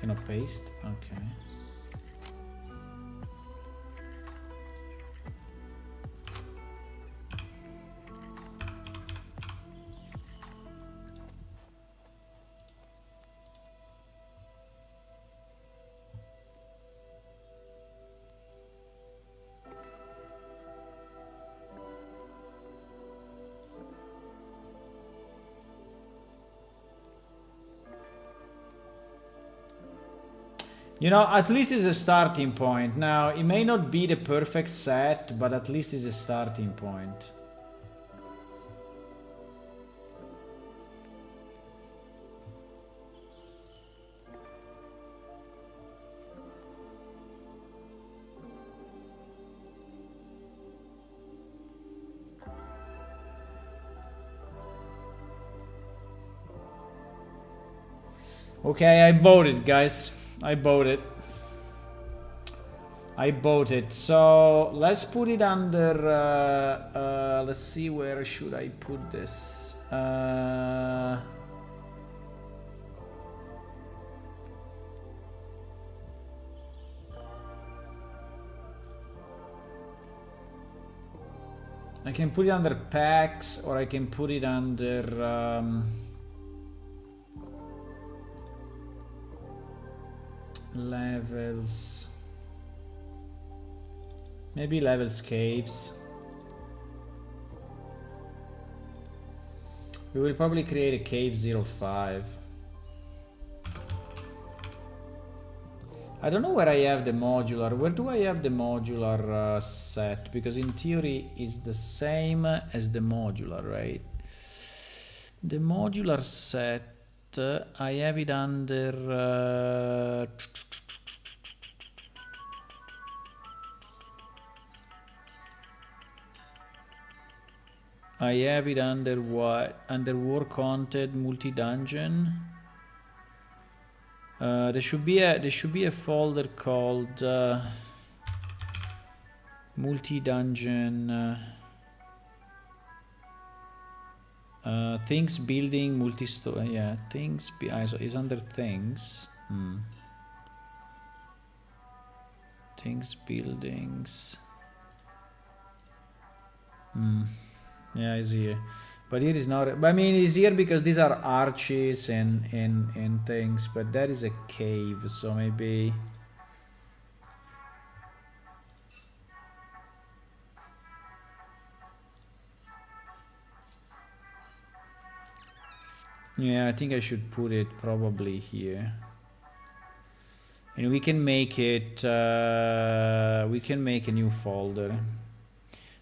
Speaker 1: Cannot paste. Okay. You know, at least it's a starting point. Now, it may not be the perfect set, but at least it's a starting point. Okay, I bought it, guys. I bought it. So let's put it under. Let's see, where should I put this? I can put it under packs, or I can put it under. Levels. Maybe levels caves. We will probably create a cave 05. I don't know where I have the modular. Where do I have the modular set? Because in theory it's the same as the modular, right? The modular set, I have it under. I have it under what? Under war content, multi dungeon. There should be a folder called multi dungeon. Things building multi store. Yeah, things. So it's under things. Things buildings. Yeah, it's here, but here is not. But I mean, it's here because these are arches and things. But that is a cave, so maybe. Yeah, I think I should put it probably here. And we can make it. We can make a new folder.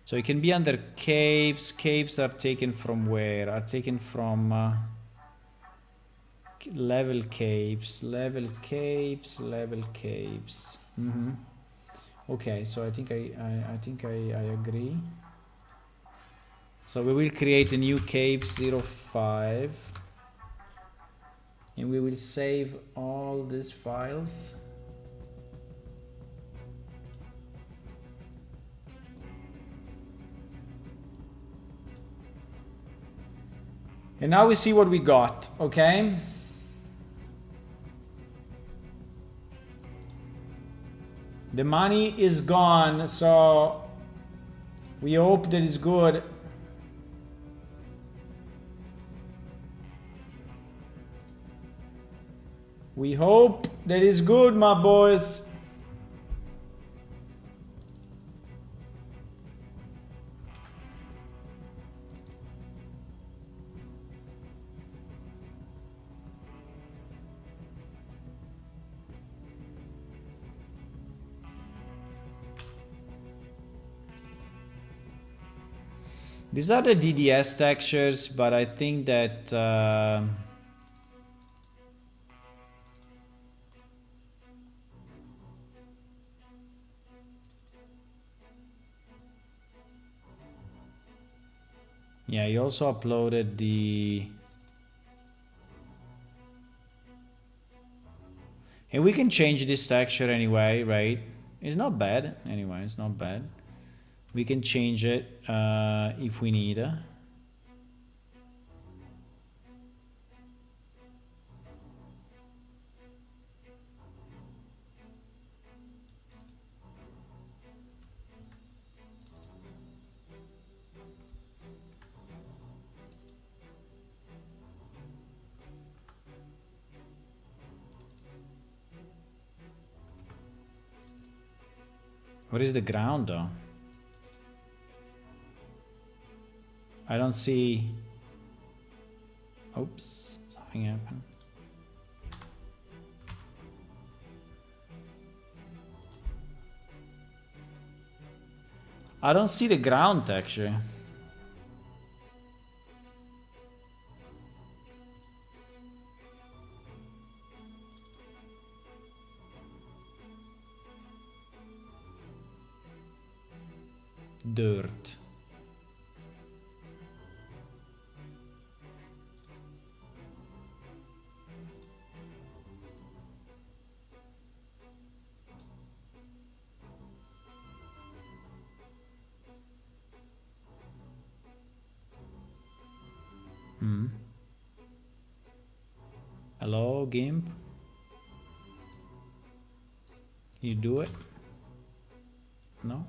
Speaker 1: So it can be under caves. Caves are taken from where? Are taken from level caves. Level caves. Level caves. Okay, so I think I agree. So we will create a new cave 05. And we will save all these files. And now we see what we got, okay? The money is gone, so we hope that it's good. We hope that is good, my boys. These are the DDS textures, but I think that yeah, you also uploaded the, and we can change this texture anyway, right? It's not bad anyway, it's not bad. We can change it if we need. What is the ground though? I don't see. Oops, something happened. I don't see the ground texture. Dirt. Hello, GIMP? You do it? No?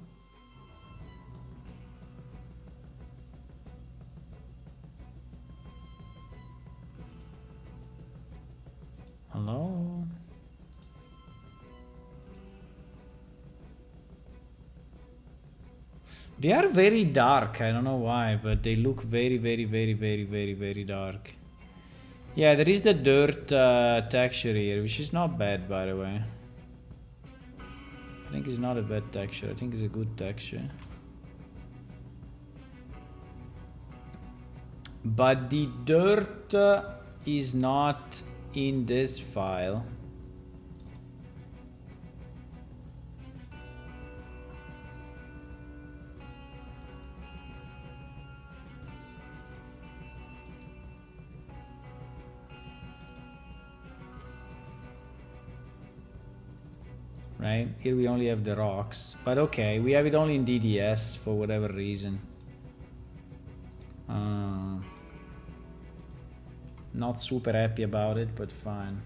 Speaker 1: Hello? They are very dark, I don't know why, but they look very, very, very, very, very, very dark. Yeah, there is the dirt texture here, which is not bad, by the way. I think it's not a bad texture, I think it's a good texture. But the dirt is not in this file. Right? Here we only have the rocks. But okay, we have it only in DDS for whatever reason. Not super happy about it, but fine.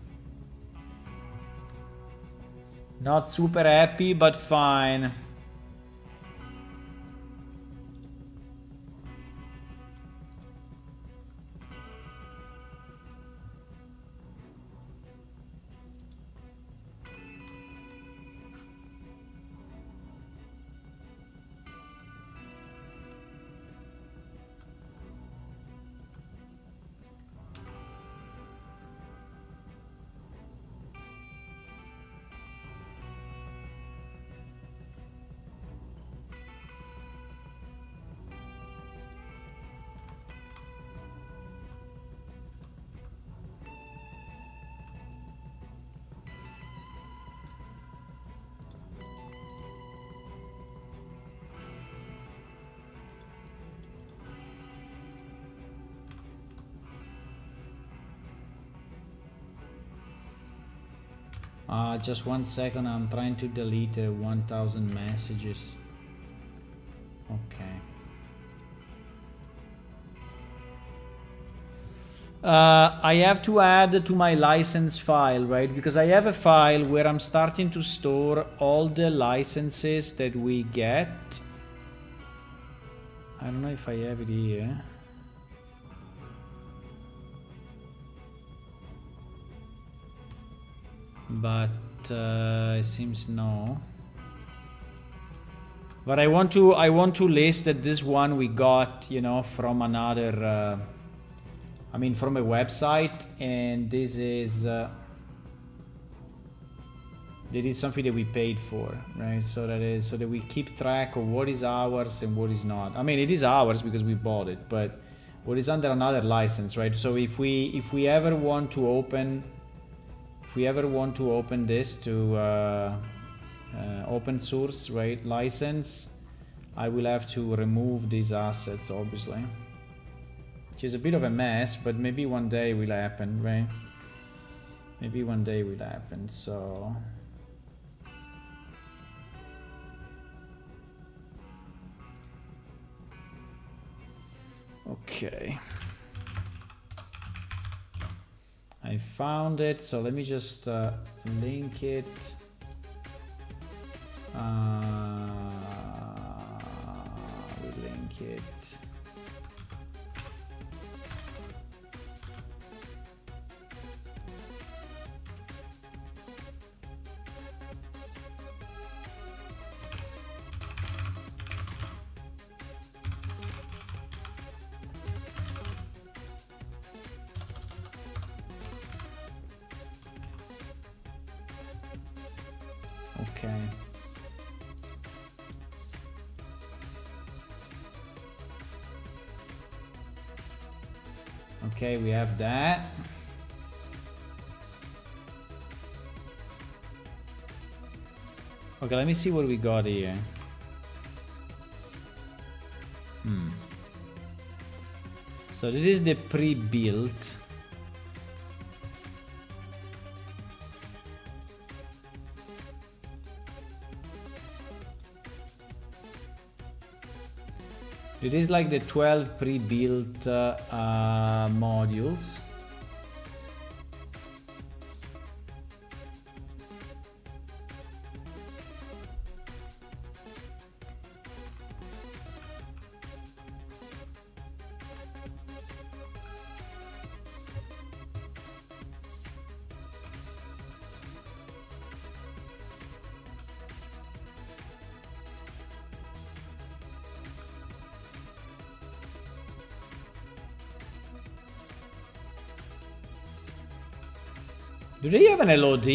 Speaker 1: Not super happy, but fine. Just 1 second, I'm trying to delete 1000 messages. Okay. I have to add to my license file, right? Because I have a file where I'm starting to store all the licenses that we get. I don't know if I have it here. but it seems no. But I want to list that this one we got, you know, from another, I mean, from a website, and this is something that we paid for, right? So that we keep track of what is ours and what is not. I mean, it is ours because we bought it, but what is under another license, right? So if we ever want to open this to open source, right, license, I will have to remove these assets, obviously, which is a bit of a mess, but maybe one day will happen, right? Maybe one day will happen. So okay, I found it, so let me just link it. We link it. Okay. Okay, we have that. Okay, let me see what we got here. So this is the pre-built. It is like the 12 pre-built modules. Do they have an LOD?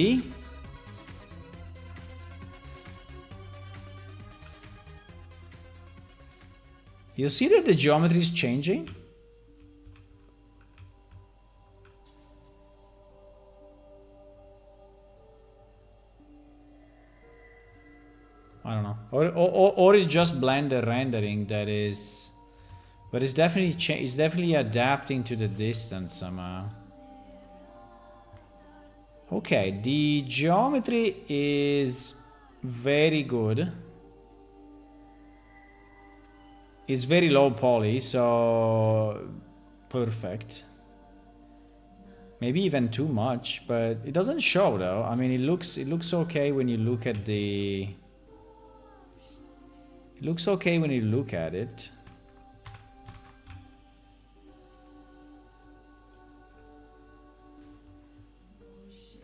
Speaker 1: You see that the geometry is changing? I don't know. Or it's just Blender rendering that is... But it's definitely adapting to the distance somehow. Okay, the geometry is very good. It's very low poly, so perfect. Maybe even too much, but it doesn't show though. I mean, it looks okay when you look at the... It looks okay when you look at it.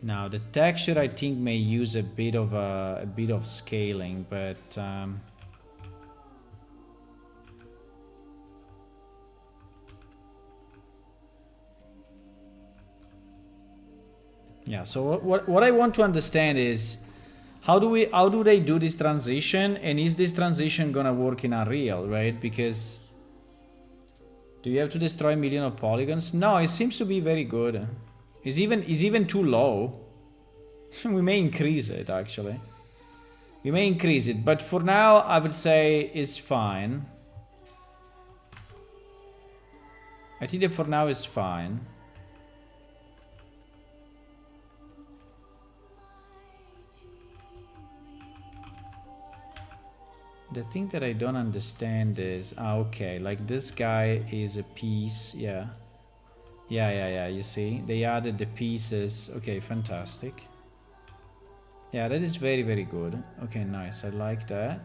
Speaker 1: Now the texture I think may use a bit of scaling, but yeah. So what I want to understand is how do they do this transition, and is this transition gonna work in Unreal, right? Because do you have to destroy a million of polygons? No, it seems to be very good. Is even too low. We may increase it actually. We may increase it, but for now I would say it's fine. I think that for now it's fine. The thing that I don't understand is, okay, like this guy is a piece, yeah. Yeah, you see? They added the pieces. Okay, fantastic. Yeah, that is very, very good. Okay, nice. I like that.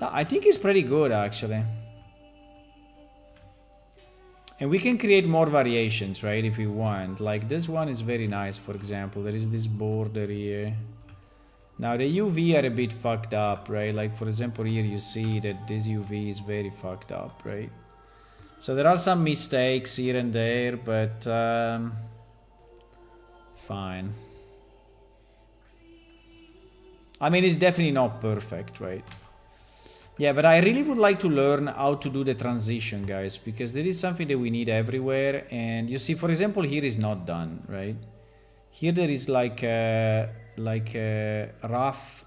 Speaker 1: No, I think it's pretty good, actually. And we can create more variations, right, if we want. Like this one is very nice, for example. There is this border here. Now the UV are a bit fucked up, right? Like for example here you see that this UV is very fucked up, right? So there are some mistakes here and there, but fine. I mean, it's definitely not perfect, right? Yeah, but I really would like to learn how to do the transition, guys, because there is something that we need everywhere. And you see, for example, here is not done, right? Here there is like a rough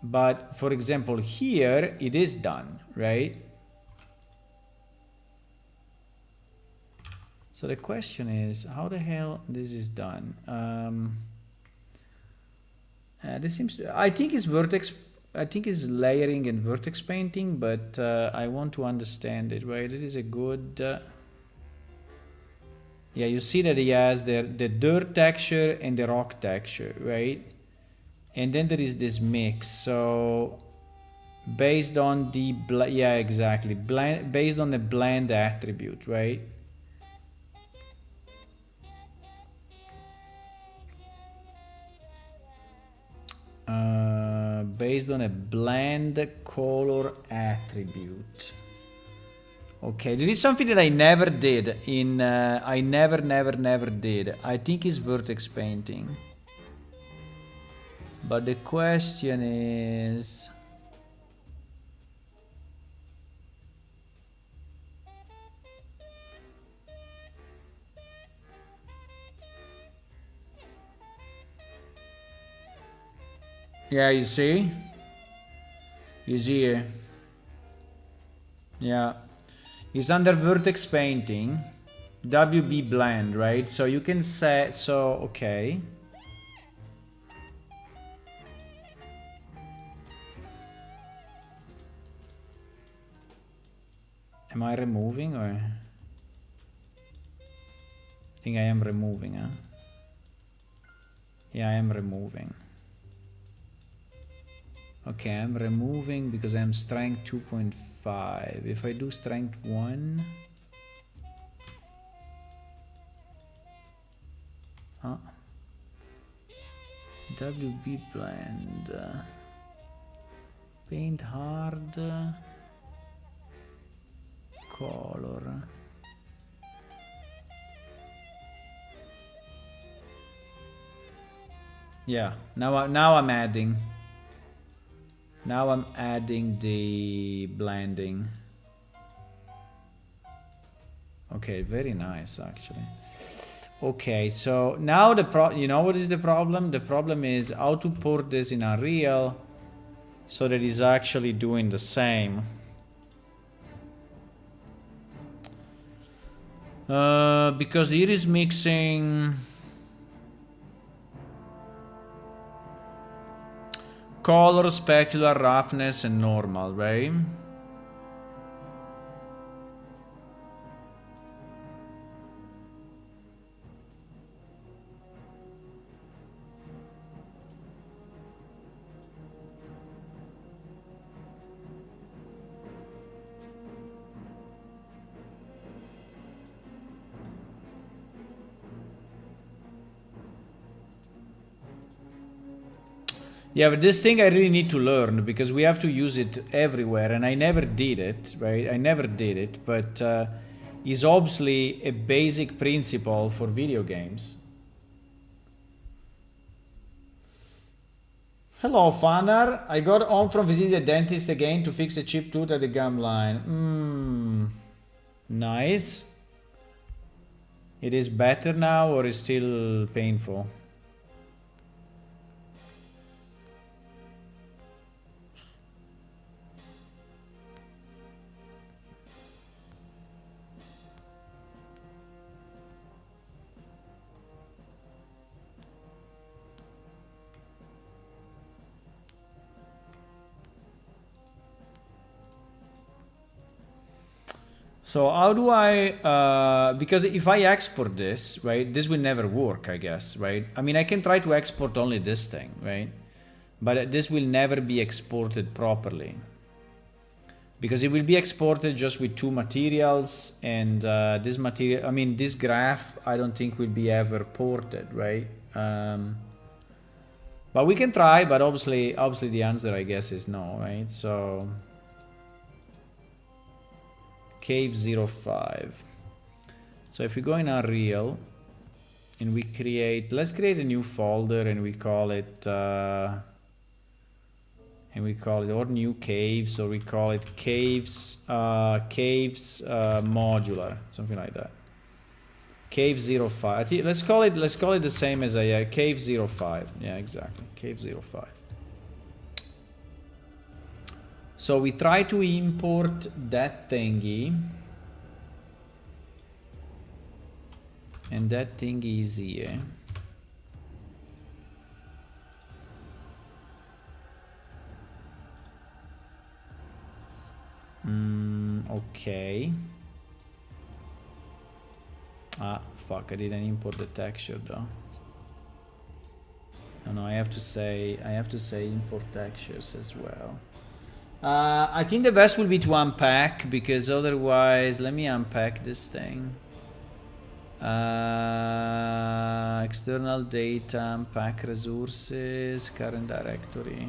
Speaker 1: but for example here it is done, right? So the question is how the hell this is done. This seems to, I think it's vertex, I think it's layering and vertex painting, but I want to understand it, right? It is a good yeah, you see that he has the dirt texture and the rock texture, right? And then there is this mix. So based on the yeah, exactly, based on the blend attribute, right? Based on a blend color attribute. Okay, there is something that I never did in, I never did. I think it's vertex painting. But the question is... Yeah, you see? You see here? Yeah. It's under vertex painting, WB blend, right? So you can say, so, okay. Am I removing or? I think I am removing, huh? Yeah, I am removing. Okay, I'm removing because I'm strength 2.5. If I do strength 1... Huh? WB blend. Paint hard. Color. Yeah, now I'm adding. Now I'm adding the blending. Okay, very nice actually. Okay, so now you know what is the problem? The problem is how to port this in Unreal so that it's actually doing the same. Because it is mixing color, specular, roughness, and normal, right? Yeah, but this thing I really need to learn because we have to use it everywhere and I never did it, right? I never did it, but it's obviously a basic principle for video games. Hello, Fanar. I got home from visiting the dentist again to fix a chipped tooth at the gum line. Nice. It is better now or is still painful? So how do I, because if I export this, right, this will never work, I guess, right? I mean, I can try to export only this thing, right? but this will never be exported properly. Because it will be exported just with two materials, and this material, I mean, this graph, I don't think will be ever ported, right? But we can try, but obviously the answer, I guess, is no, right? So, Cave 05. So if we go in Unreal, and we create, let's create a new folder, and we call it, or new caves, or we call it caves modular, something like that. Cave 05. I think, let's call it the same as Cave 05. Yeah, exactly. Cave 05. So we try to import that thingy. And that thingy is here. Okay. Ah, fuck, I didn't import the texture though. No, I have to say import textures as well. I think the best will be to unpack, because otherwise, let me unpack this thing. External data, unpack resources, current directory.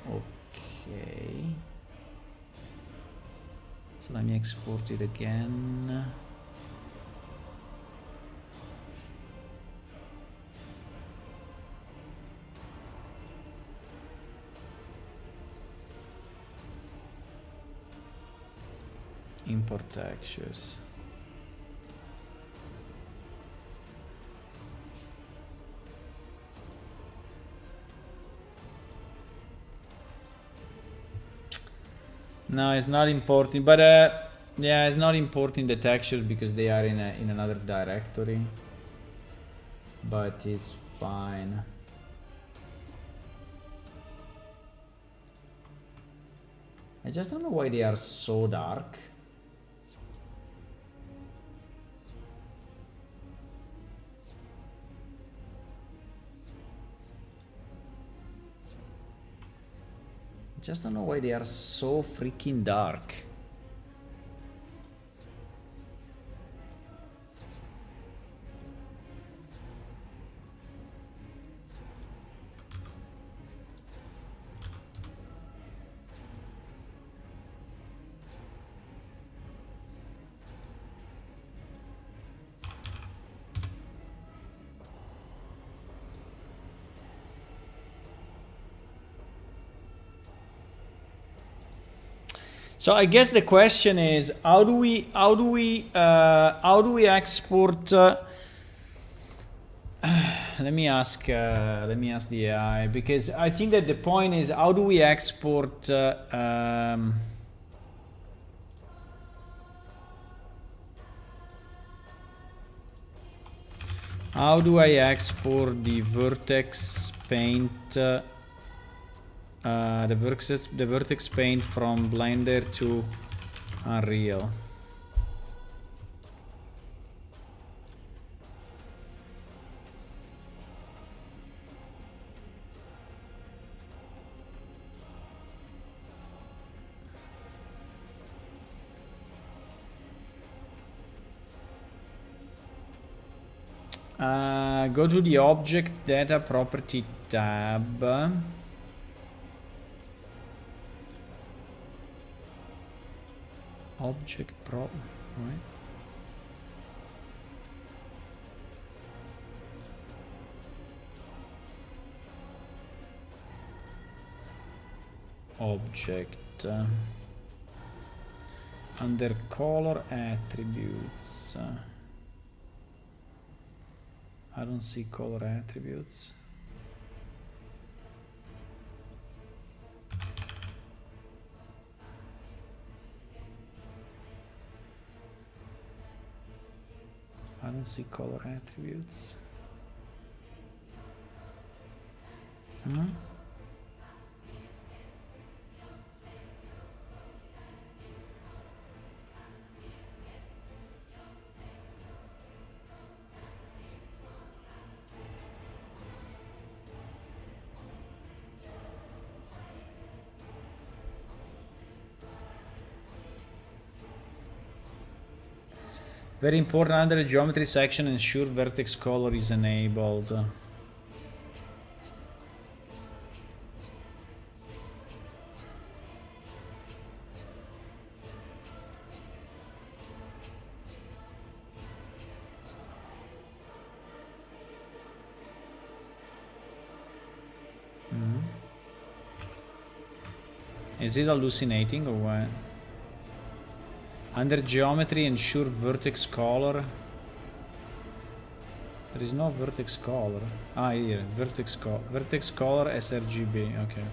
Speaker 1: Okay. So let me export it again. Import textures. No, it's not importing, but yeah, it's not importing the textures because they are in another directory. But it's fine. I just don't know why they are so dark. Just don't know why they are so freaking dark. So I guess the question is, how do we export? Let me ask the AI, because I think that the point is, how do we export? How do I export the vertex paint? The vertex paint from Blender to Unreal. Go to the Object Data Property tab. Object Pro, right? Object. Under color attributes. I don't see color attributes. I don't see color attributes. Hmm? Very important under the geometry section, ensure vertex color is enabled. Is it hallucinating or what? Under geometry, ensure vertex color. There is no vertex color. Ah, here, vertex color sRGB. Okay.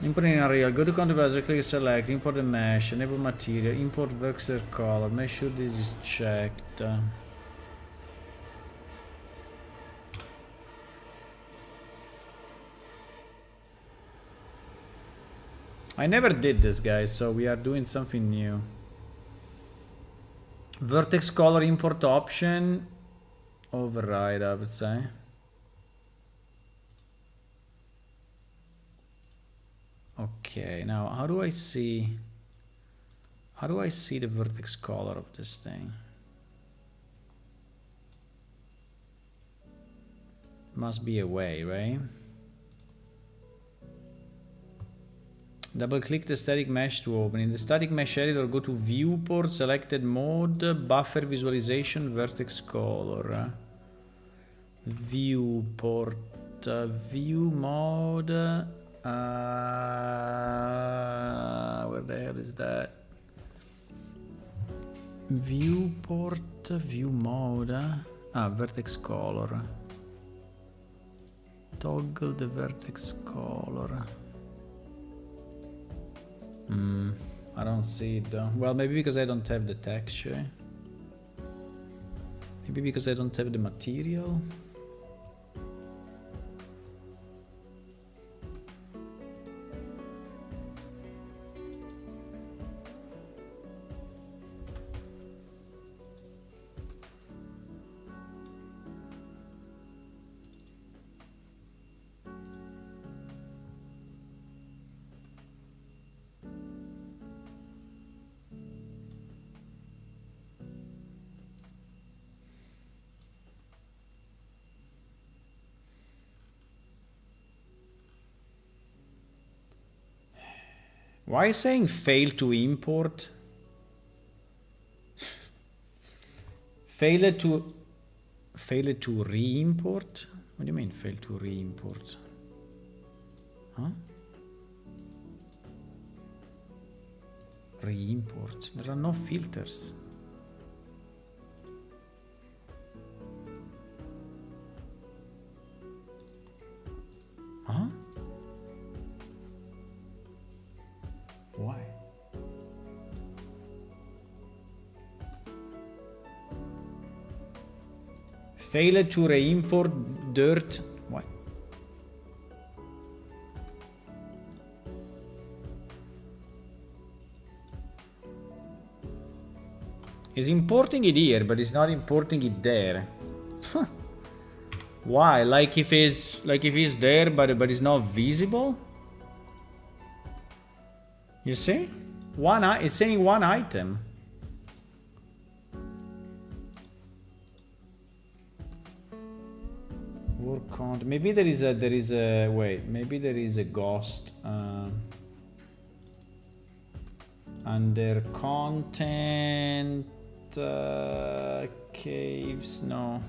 Speaker 1: Import in area, go to content browser, click select, import the mesh, enable material, import vector color, make sure this is checked. I never did this, guys, so we are doing something new. Vertex color import option, override, I would say. Okay, now how do I see the vertex color of this thing? Must be a way, right? Double click the static mesh to open. In the static mesh editor, go to viewport, selected mode, buffer visualization, vertex color. Viewport, view mode. Where the hell is that? Viewport, view mode. Vertex color. Toggle the vertex color. I don't see it though. Well, maybe because I don't have the texture. Maybe because I don't have the material. Why is saying fail to import? Fail to re-import? What do you mean fail to re-import? Huh? Re-import. There are no filters. Huh? Why? Failed to re-import dirt. Why? It's importing it here, but it's not importing it there. Huh. Why? Like if it's there, but it's not visible. You see? It's saying one item. Work on. Maybe there is a wait. Maybe there is a ghost under content caves. No.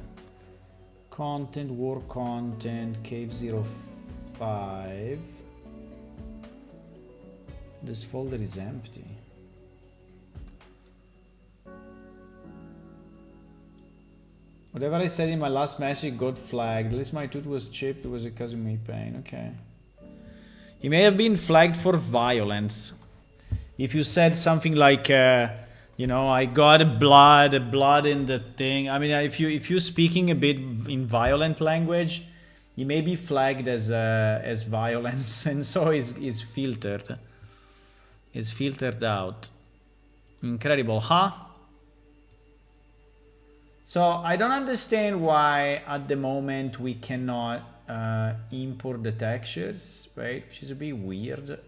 Speaker 1: Content, work content, cave 05. This folder is empty. Whatever I said in my last message got flagged. At least my tooth was chipped. It was causing me pain. Okay. It may have been flagged for violence. If you said something like, you know, I got blood in the thing. I mean, if you're speaking a bit in violent language, you may be flagged as violence, and so is filtered. Is filtered out. Incredible, huh? So I don't understand why at the moment we cannot import the textures, right? Which is a bit weird.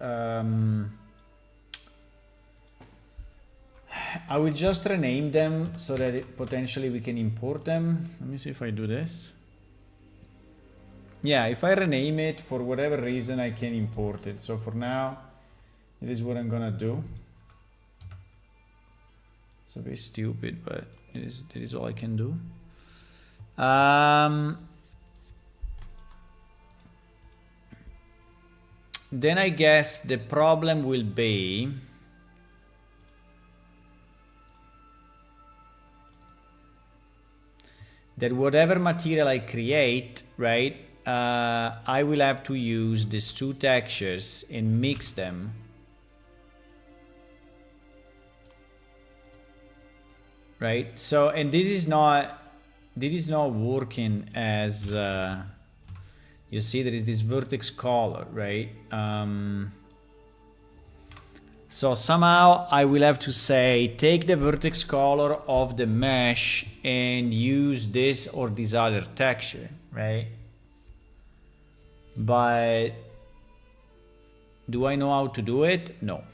Speaker 1: I will just rename them so that potentially we can import them. Let me see if I do this. Yeah, if I rename it for whatever reason, I can import it. So for now, it is what I'm gonna do. It's a bit stupid, but it is all I can do. Then I guess the problem will be that whatever material I create, right, I will have to use these two textures and mix them. Right, so, and this is not working as, you see there is this vertex color, right? So somehow I will have to say, take the vertex color of the mesh and use this or this other texture, right? But do I know how to do it? No.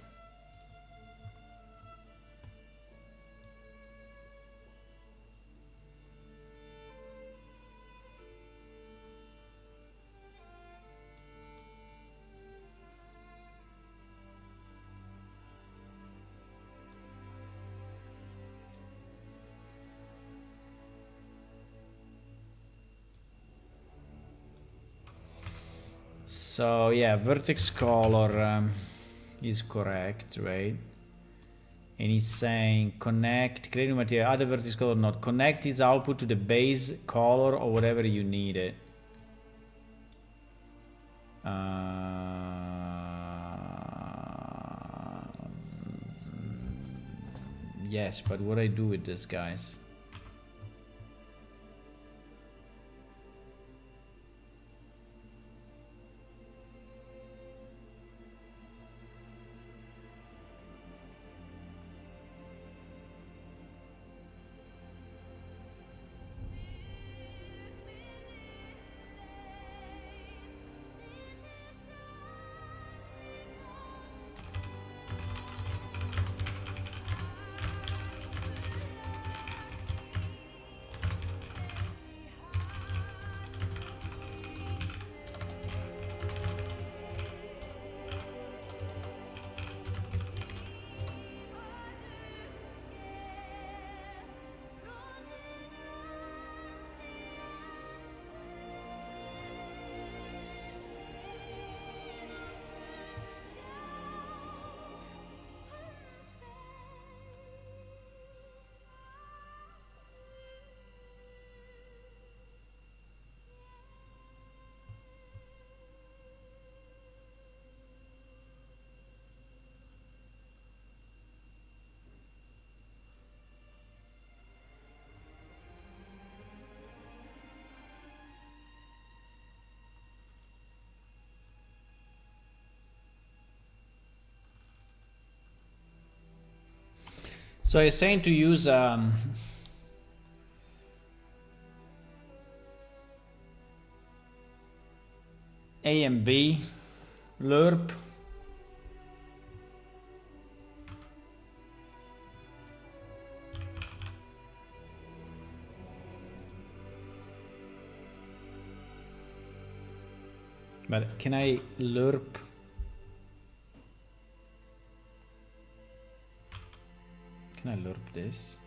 Speaker 1: So yeah, vertex color is correct, right? And it's saying connect, create new material, add a vertex color node, connect its output to the base color or whatever you need it. Yes, but what I do with this, guys? So it's saying to use A and B lerp. But can I lerp? Can I lerp this?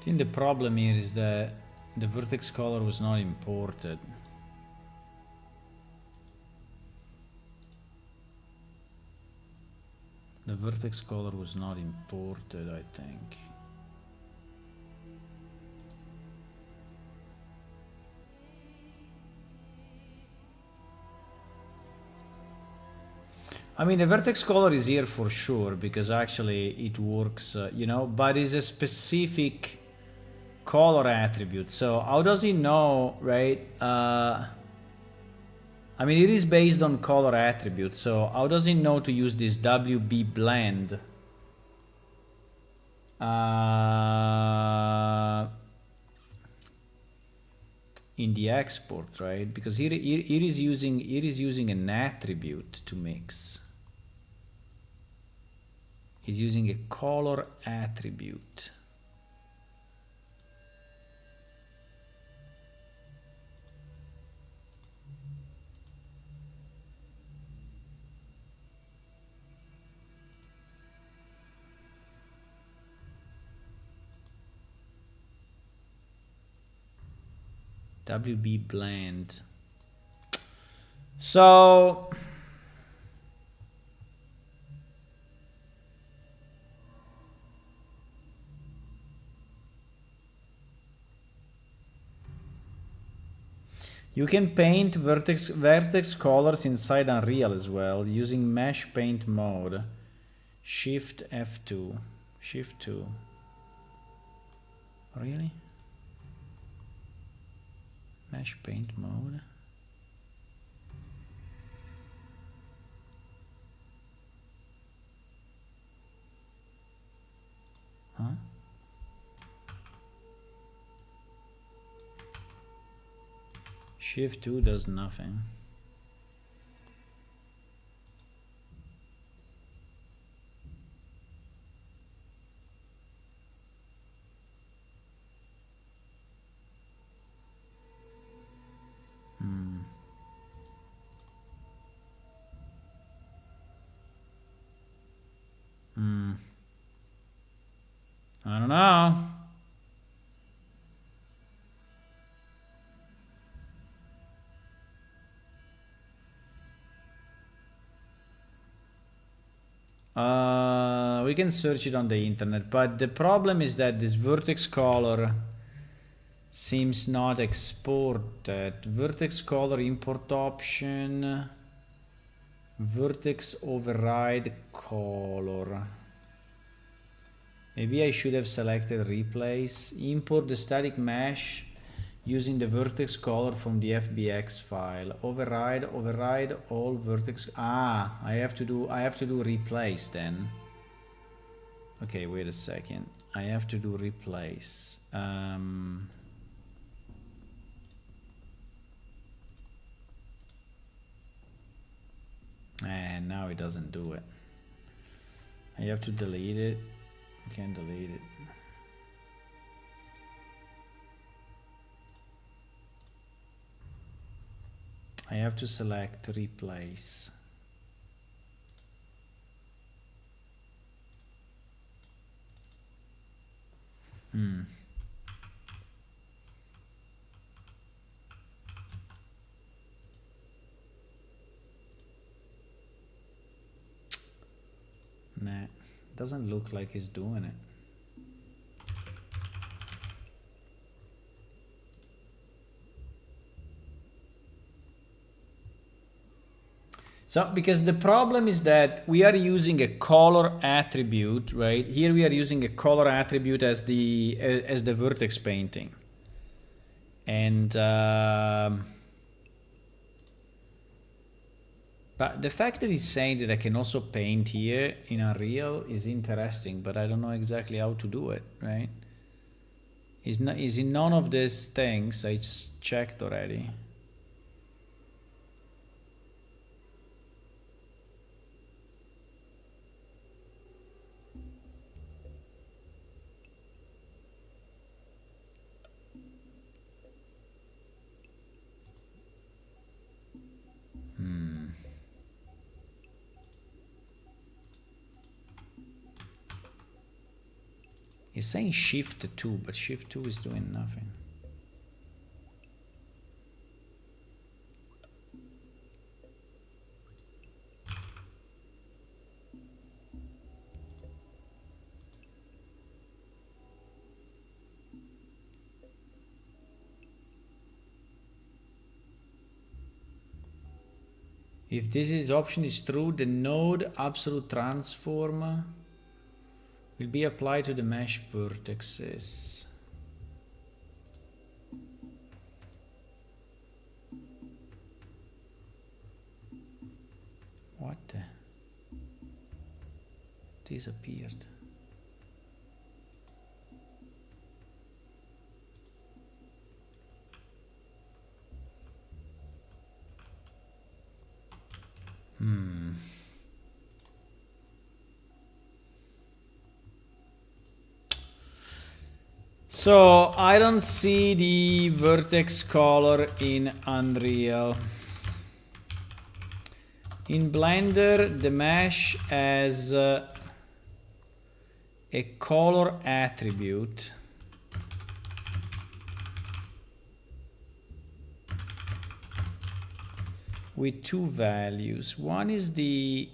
Speaker 1: think the problem here is that the vertex color was not imported. The vertex color was not imported, I think. I mean, the vertex color is here for sure because actually it works, you know, but it's a specific color attribute. So how does he know, right? I mean, it is based on color attribute. So how does he know to use this WB blend? In the export, right? Because here is using an attribute to mix. He's using a color attribute. WB blend. So you can paint vertex colors inside Unreal as well using mesh paint mode. Shift F2. Shift 2. Really? Mesh paint mode. Huh? Shift 2 does nothing. I don't know. We can search it on the internet, but the problem is that this vertex color seems not exported. Vertex color import option, vertex override color. Maybe I should have selected replace. Import the static mesh using the vertex color from the FBX file. Override all vertex. Ah, I have to do replace then. Okay, wait a second. I have to do replace. And now it doesn't do it. I have to delete it. I can't delete it. I have to select replace. Nah, doesn't look like he's doing it. So, because the problem is that we are using a color attribute, right? Here we are using a color attribute as the vertex painting. And but the fact that he's saying that I can also paint here in Unreal is interesting, but I don't know exactly how to do it, right? Is in none of these things. I just checked already. It's saying shift 2, but shift 2 is doing nothing. If this option is true, the node absolute transform will be applied to the mesh vertices. What the? Disappeared. So I don't see the vertex color in Unreal. In Blender, the mesh has a color attribute. With two values. One is the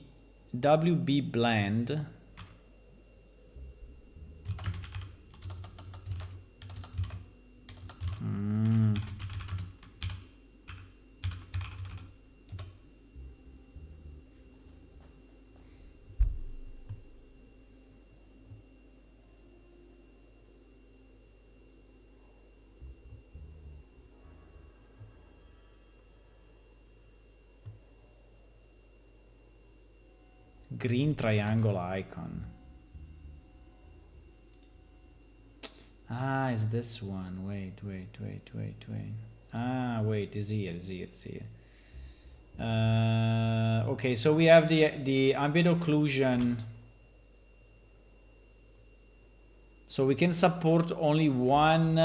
Speaker 1: WB blend. Green triangle icon. Ah, it's this one. Wait. Ah, wait, it's here. Okay, so we have the ambient occlusion. So we can support only one.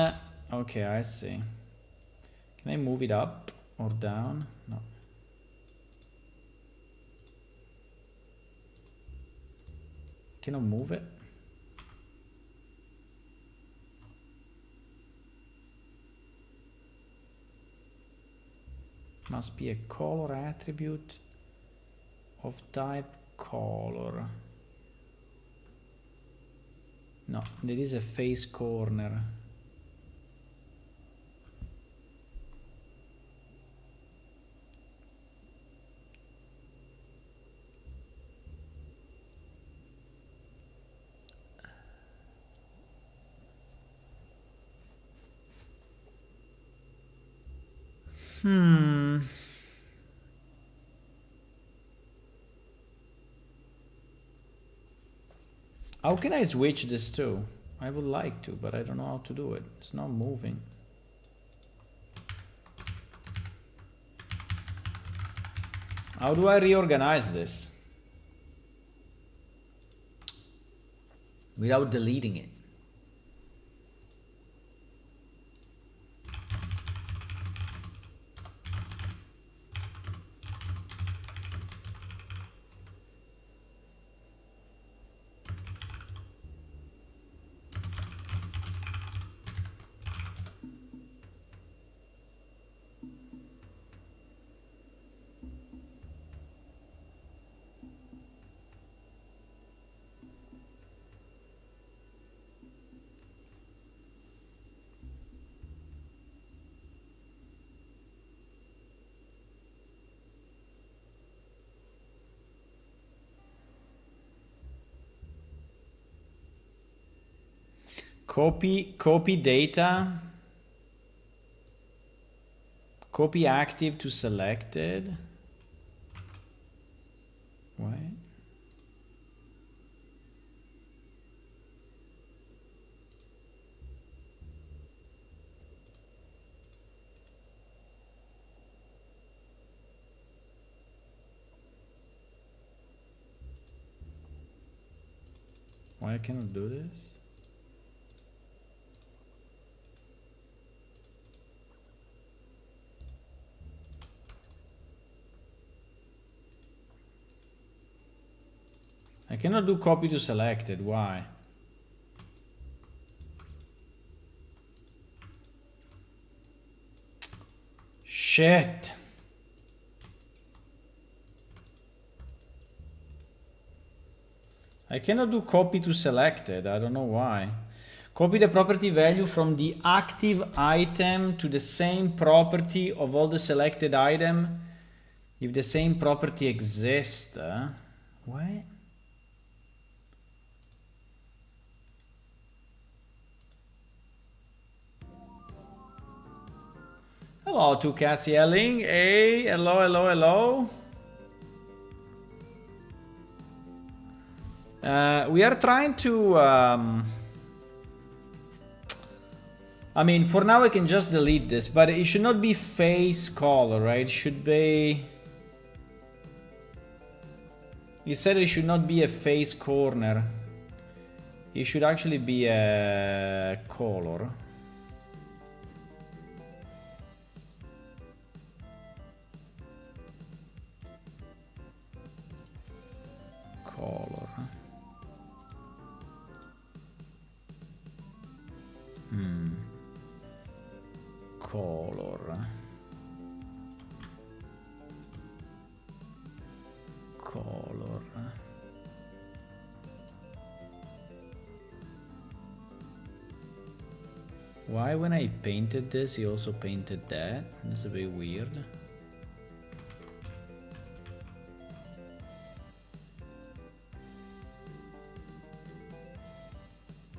Speaker 1: Okay, I see. Can I move it up or down? No. Cannot move it. Must be a color attribute of type color. No, there is a face corner. How can I switch this to? I would like to, but I don't know how to do it. It's not moving. How do I reorganize this? Without deleting it. Copy data. Copy active to selected. Wait. Why I cannot do this? I cannot do copy to selected. Why? Shit. I cannot do copy to selected. I don't know why. Copy the property value from the active item to the same property of all the selected item if the same property exists. What? Hello, two cats yelling. Hey, hello, hello, hello. We are trying to... I mean, for now I can just delete this, but it should not be face color, right? It should be... He said it should not be a face corner. It should actually be a color. Color. Color. Color. Why when I painted this, he also painted that? That's a bit weird.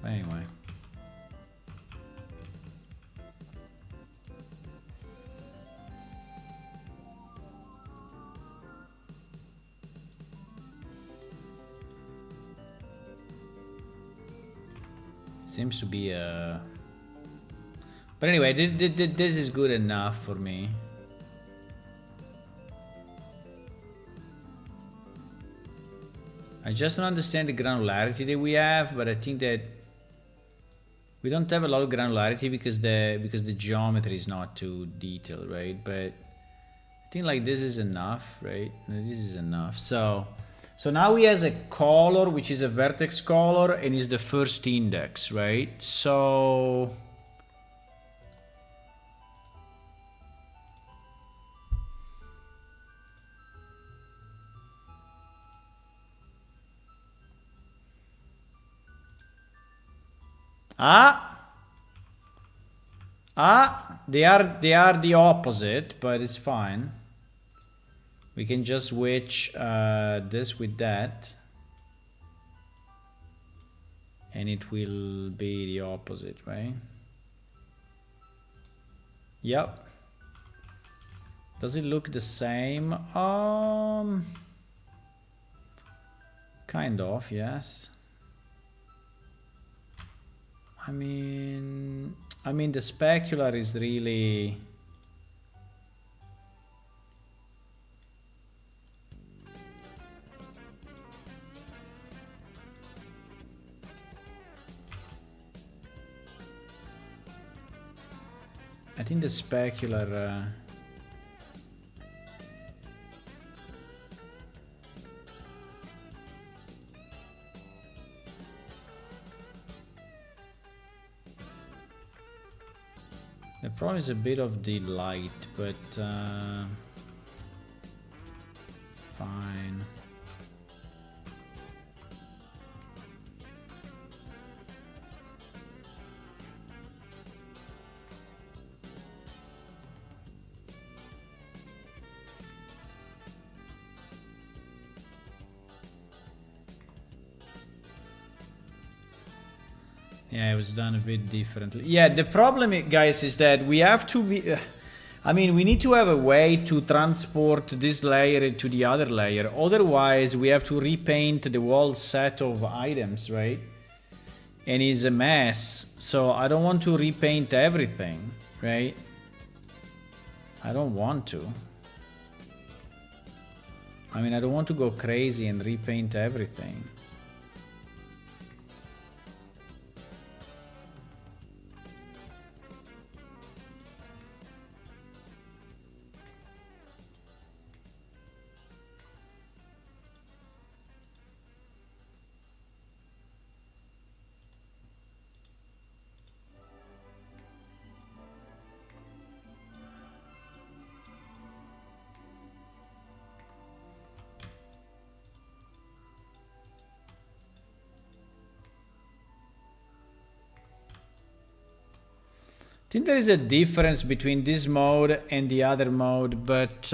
Speaker 1: Anyway. Seems to be a... But anyway, this is good enough for me. I just don't understand the granularity that we have, but I think that we don't have a lot of granularity because the geometry is not too detailed, right? But I think like this is enough, right? This is enough. So now he has a color, which is a vertex color, and is the first index, right? So they are the opposite, but it's fine. We can just switch this with that, and it will be the opposite, right? Yep. Does it look the same? Kind of, yes. I mean the specular is really... I think the specular... The problem is a bit of the light, but fine. Yeah, it was done a bit differently. Yeah, the problem, guys, is that we have to be... I mean, we need to have a way to transport this layer to the other layer. Otherwise, we have to repaint the whole set of items, right? And it's a mess. So I don't want to repaint everything, right? I don't want to. I mean, I don't want to go crazy and repaint everything. think there is a difference between this mode and the other mode, but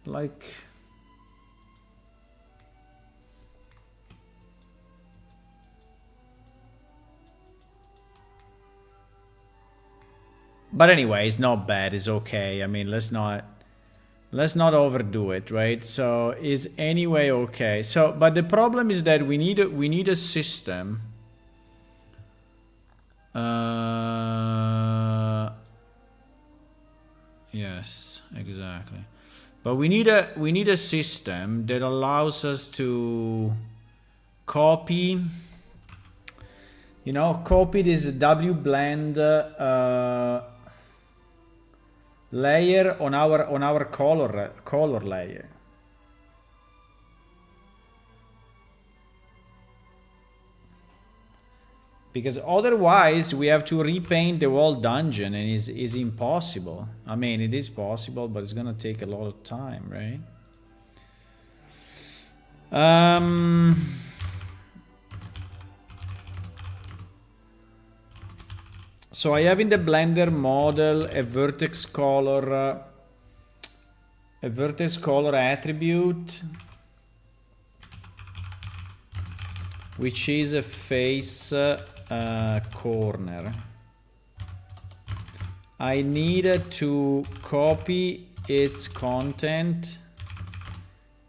Speaker 1: like but anyway, it's not bad, it's okay. I mean, let's not overdo it, right? So is anyway okay. So but the problem is that we need a system. Yes, exactly. But we need a system that allows us to copy, copy this WBlend layer on our color layer. Because otherwise we have to repaint the whole dungeon and it's impossible. I mean, it is possible, but it's gonna take a lot of time, right? So I have in the Blender model a vertex color attribute, which is a face corner. I need to copy its content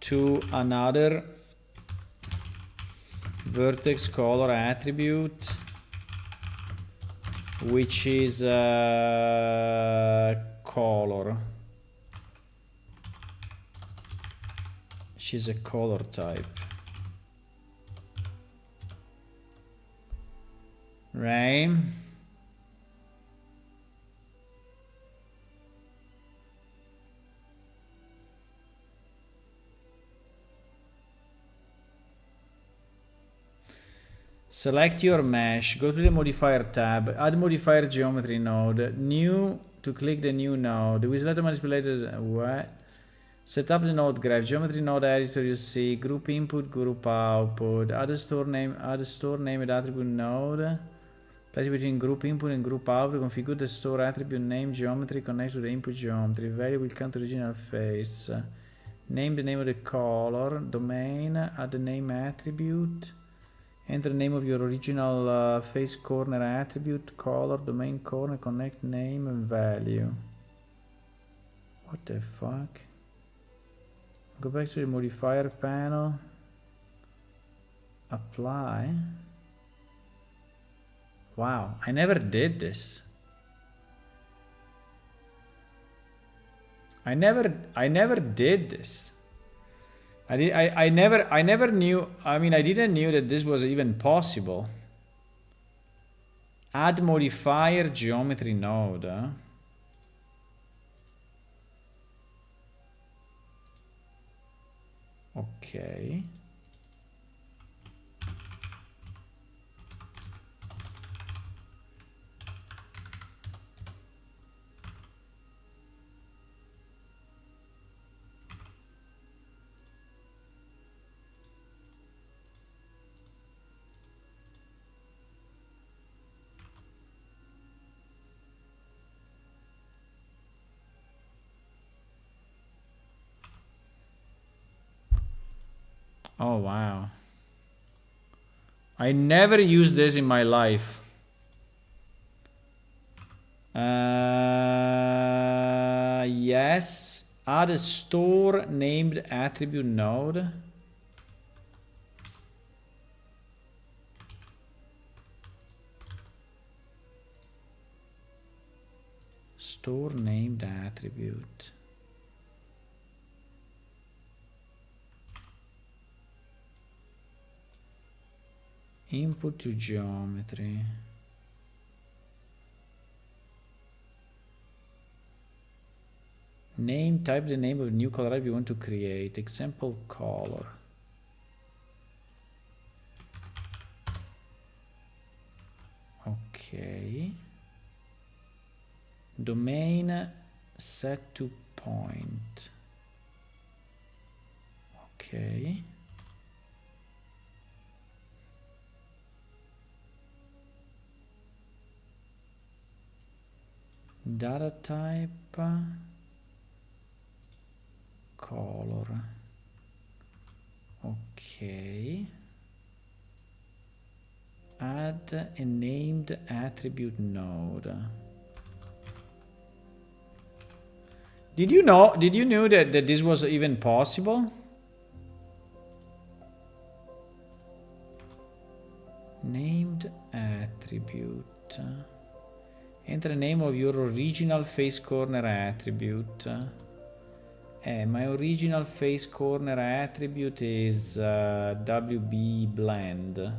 Speaker 1: to another vertex color attribute, which is color. She's a color type. Right? Select your mesh, go to the modifier tab, add modifier geometry node, new to click the new node, with letter manipulated, what? Set up the node graph, geometry node editor, you see, group input, group output, add a store name and attribute node, place between group input and group output, configure the store attribute name geometry, connect to the input geometry, value will count to the original face, name the name of the color, domain, add the name attribute, enter the name of your original face corner attribute, color, domain corner, connect name and value. What the fuck? Go back to the modifier panel, apply. Wow, I never did this. I never did this. I never knew, I mean, I didn't knew that this was even possible. Add modifier geometry node, huh? Okay. Oh, wow. I never used this in my life. Yes. Add a store named attribute node. Store named attribute. Input to geometry. Name, type the name of new color type you want to create. Example color. Okay. Domain set to point. Okay. Data type, color. Okay. Add a named attribute node. Did you know that this was even possible? Named attribute. Enter the name of your original face corner attribute. My original face corner attribute is WB blend.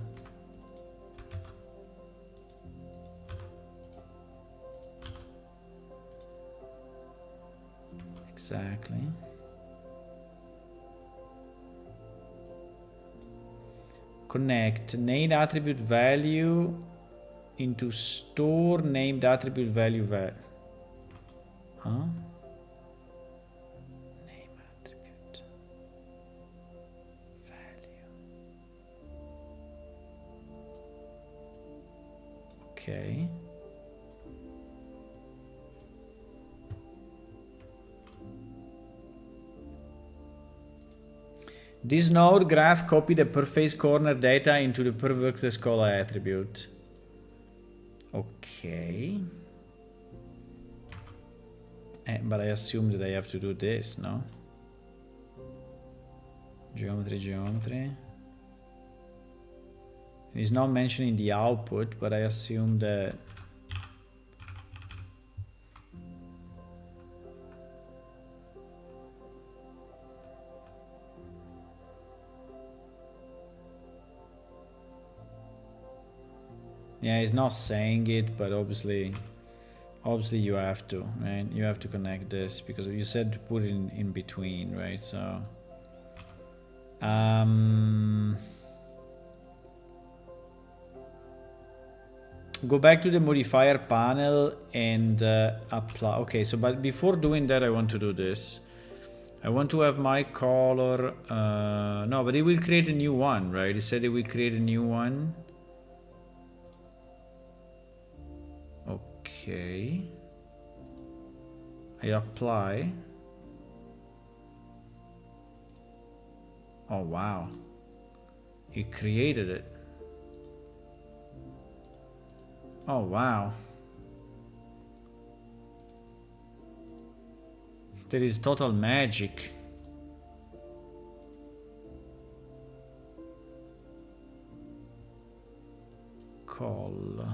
Speaker 1: Exactly. Connect named attribute value into store named attribute value huh? Name attribute value. Okay. This node graph copy the per face corner data into the per vertex color attribute. Okay. But I assume that I have to do this, no? Geometry. It's not mentioning the output, but I assume that... Yeah, it's not saying it, but obviously you have to, right? You have to connect this because you said to put it in between, right? So go back to the modifier panel and apply. Okay, so but before doing that, I want to do this. I want to have my color. No, but it will create a new one, right? It said it will create a new one. Okay. I apply. Oh wow. He created it. Oh wow. There is total magic. Call.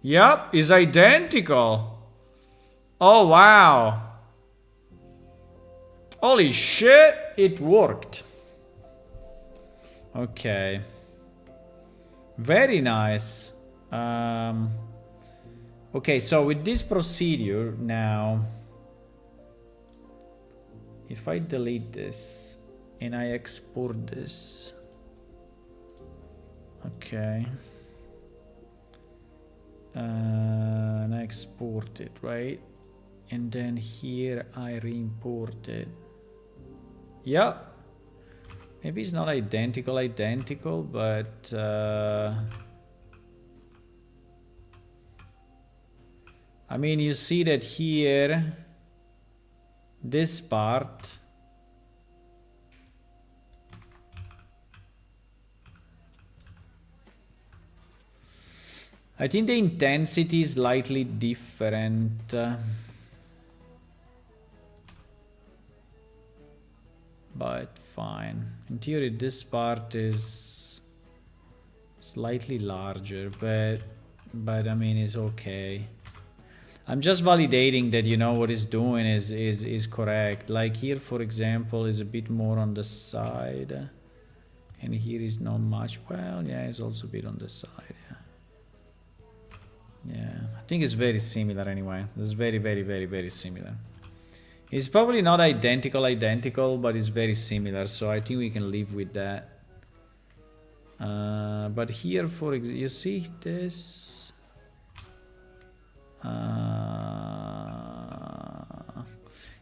Speaker 1: Yep, is identical. Oh wow. Holy shit, it worked. Okay. Very nice. Okay, so with this procedure now, if I delete this and I export this, okay, and I export it, right? And then here I re-import it. Yep. Maybe it's not identical, but I mean, you see that here, this part, I think the intensity is slightly different. But fine. In theory, this part is slightly larger, but I mean, it's okay. I'm just validating that, you know, what it's doing is correct. Like here, for example, is a bit more on the side, and here is not much. Well, yeah, it's also a bit on the side. Yeah, I think it's very similar anyway. It's very, very, very, very similar. It's probably not identical, but it's very similar, so I think we can live with that. But here, for example, you see this?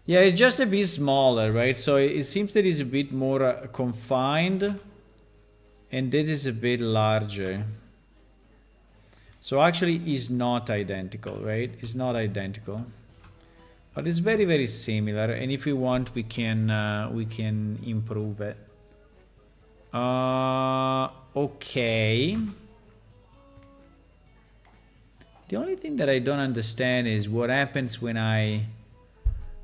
Speaker 1: Yeah, it's just a bit smaller, right? So it seems that it's a bit more confined, and this is a bit larger. So actually it's not identical, right? It's not identical. But it's very, very similar, and if we want, we can improve it. Okay. The only thing that I don't understand is what happens when I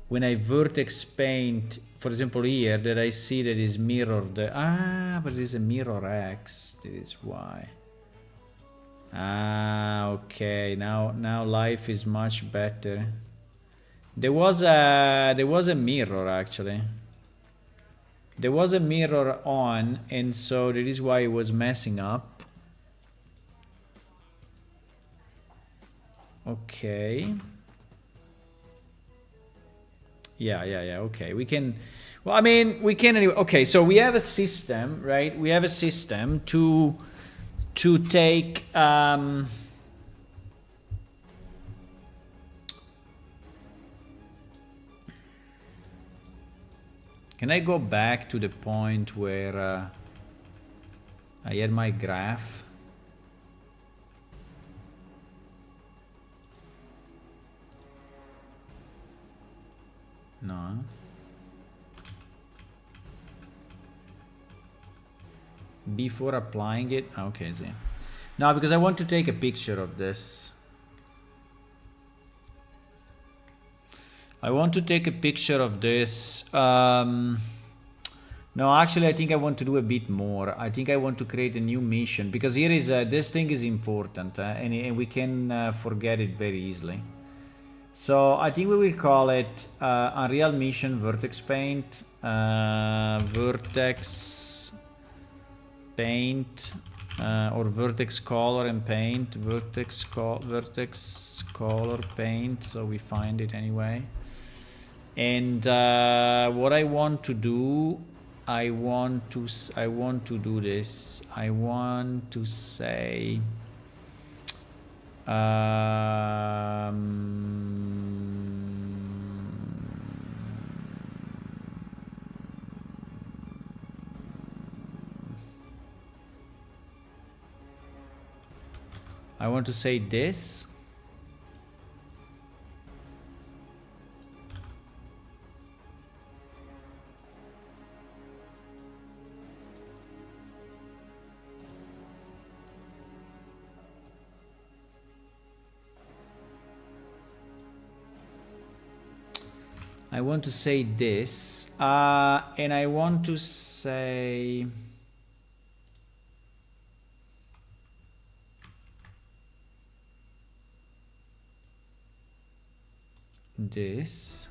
Speaker 1: vertex paint, for example here, that I see that is mirrored. Ah, but it is a mirror X. That is why. Ah, okay. Now life is much better. There was a mirror actually. There was a mirror on, and so that is why it was messing up. Okay. Yeah, okay. We can, well, I mean, we can anyway. Okay, so we have a system, right? We have a system to take, can I go back to the point where I had my graph? No. Before applying it? Okay, see. No, because I want to take a picture of this. I want to take a picture of this. No, actually, I think I want to do a bit more. I think I want to create a new mission, because here is this thing is important, and we can forget it very easily. So I think we will call it Unreal Mission Vertex Paint, Vertex Paint, or Vertex Color and Paint, Vertex Color Paint. So we find it anyway. And what I want to do, I want to do this. I want to say, I want to say this. I want to say this, and I want to say this.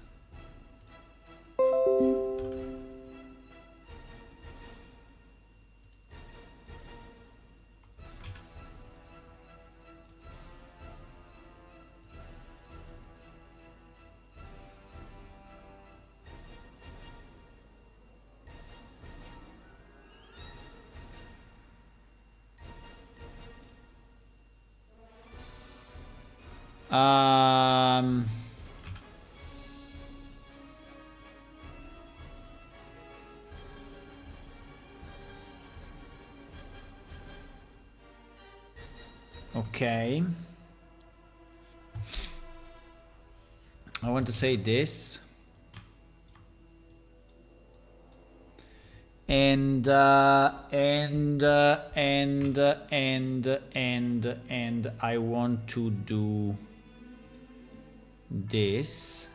Speaker 1: Okay. I want to say this. And I want to do this.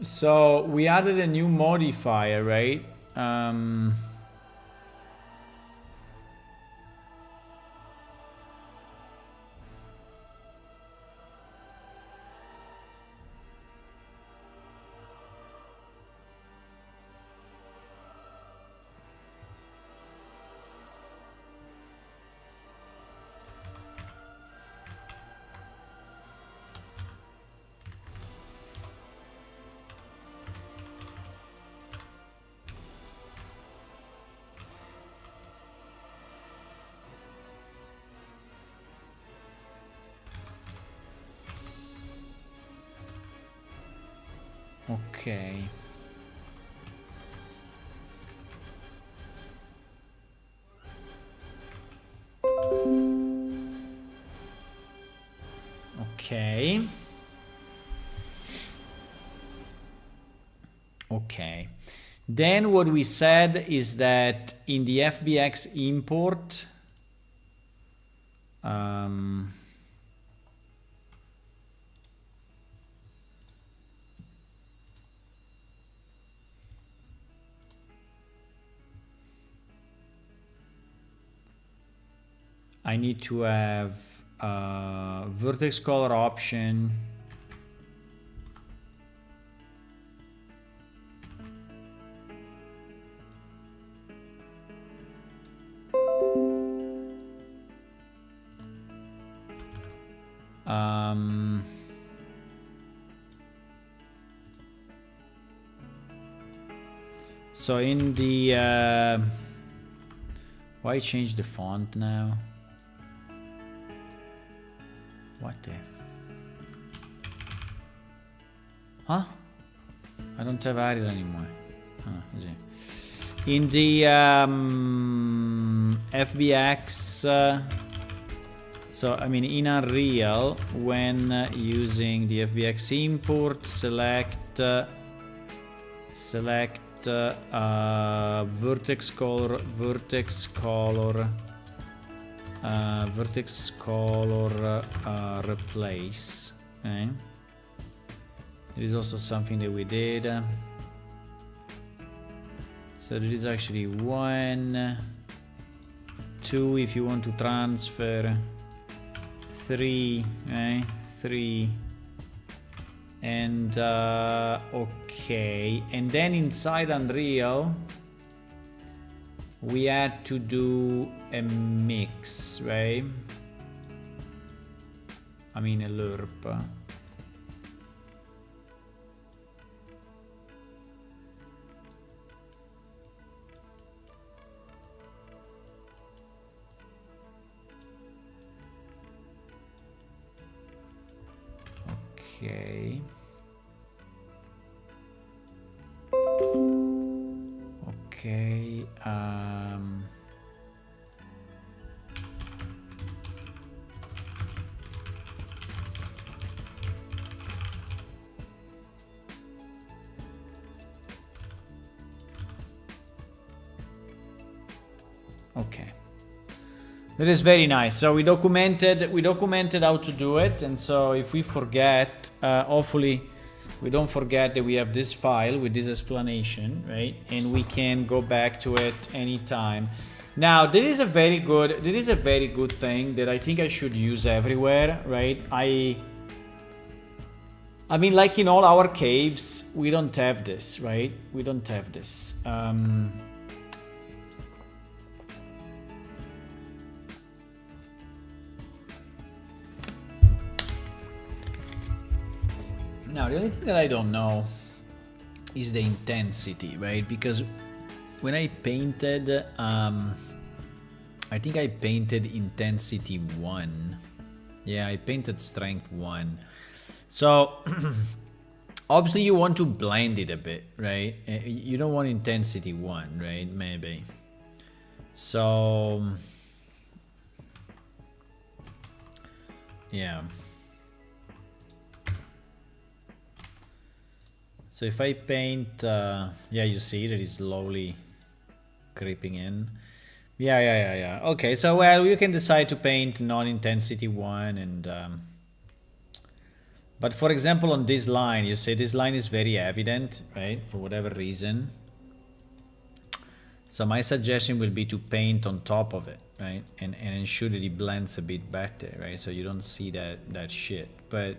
Speaker 1: So we added a new modifier, right? Okay. Okay. Okay. Then what we said is that in the FBX import, I need to have vertex color option. So in the why change the font now? What the? Huh? I don't have Arial anymore. Huh, is it? In the FBX, so I mean in Unreal, when using the FBX import, select vertex color replace. Okay. It is also something that we did. So there is actually 1, 2 if you want to transfer, 3, okay, 3, and okay, and then inside Unreal we had to do a mix, right? I mean a lerp. Okay. Okay. Okay. That is very nice. So we documented how to do it, and so if we forget, hopefully we don't forget that we have this file with this explanation, right? And we can go back to it anytime. Now there is a very good thing that I think I should use everywhere, right? I mean, like in all our caves, we don't have this, right? We don't have this. Now, the only thing that I don't know is the intensity, right? Because when I painted, I think I painted intensity 1. Yeah, I painted strength 1. So, obviously you want to blend it a bit, right? You don't want intensity 1, right? Maybe. So, yeah. So if I paint, yeah, you see that it's slowly creeping in. Yeah. Okay, so well, you can decide to paint non-intensity 1 and... but for example, on this line, you see this line is very evident, right? For whatever reason. So my suggestion will be to paint on top of it, right? And ensure that it blends a bit better, right? So you don't see that shit, but...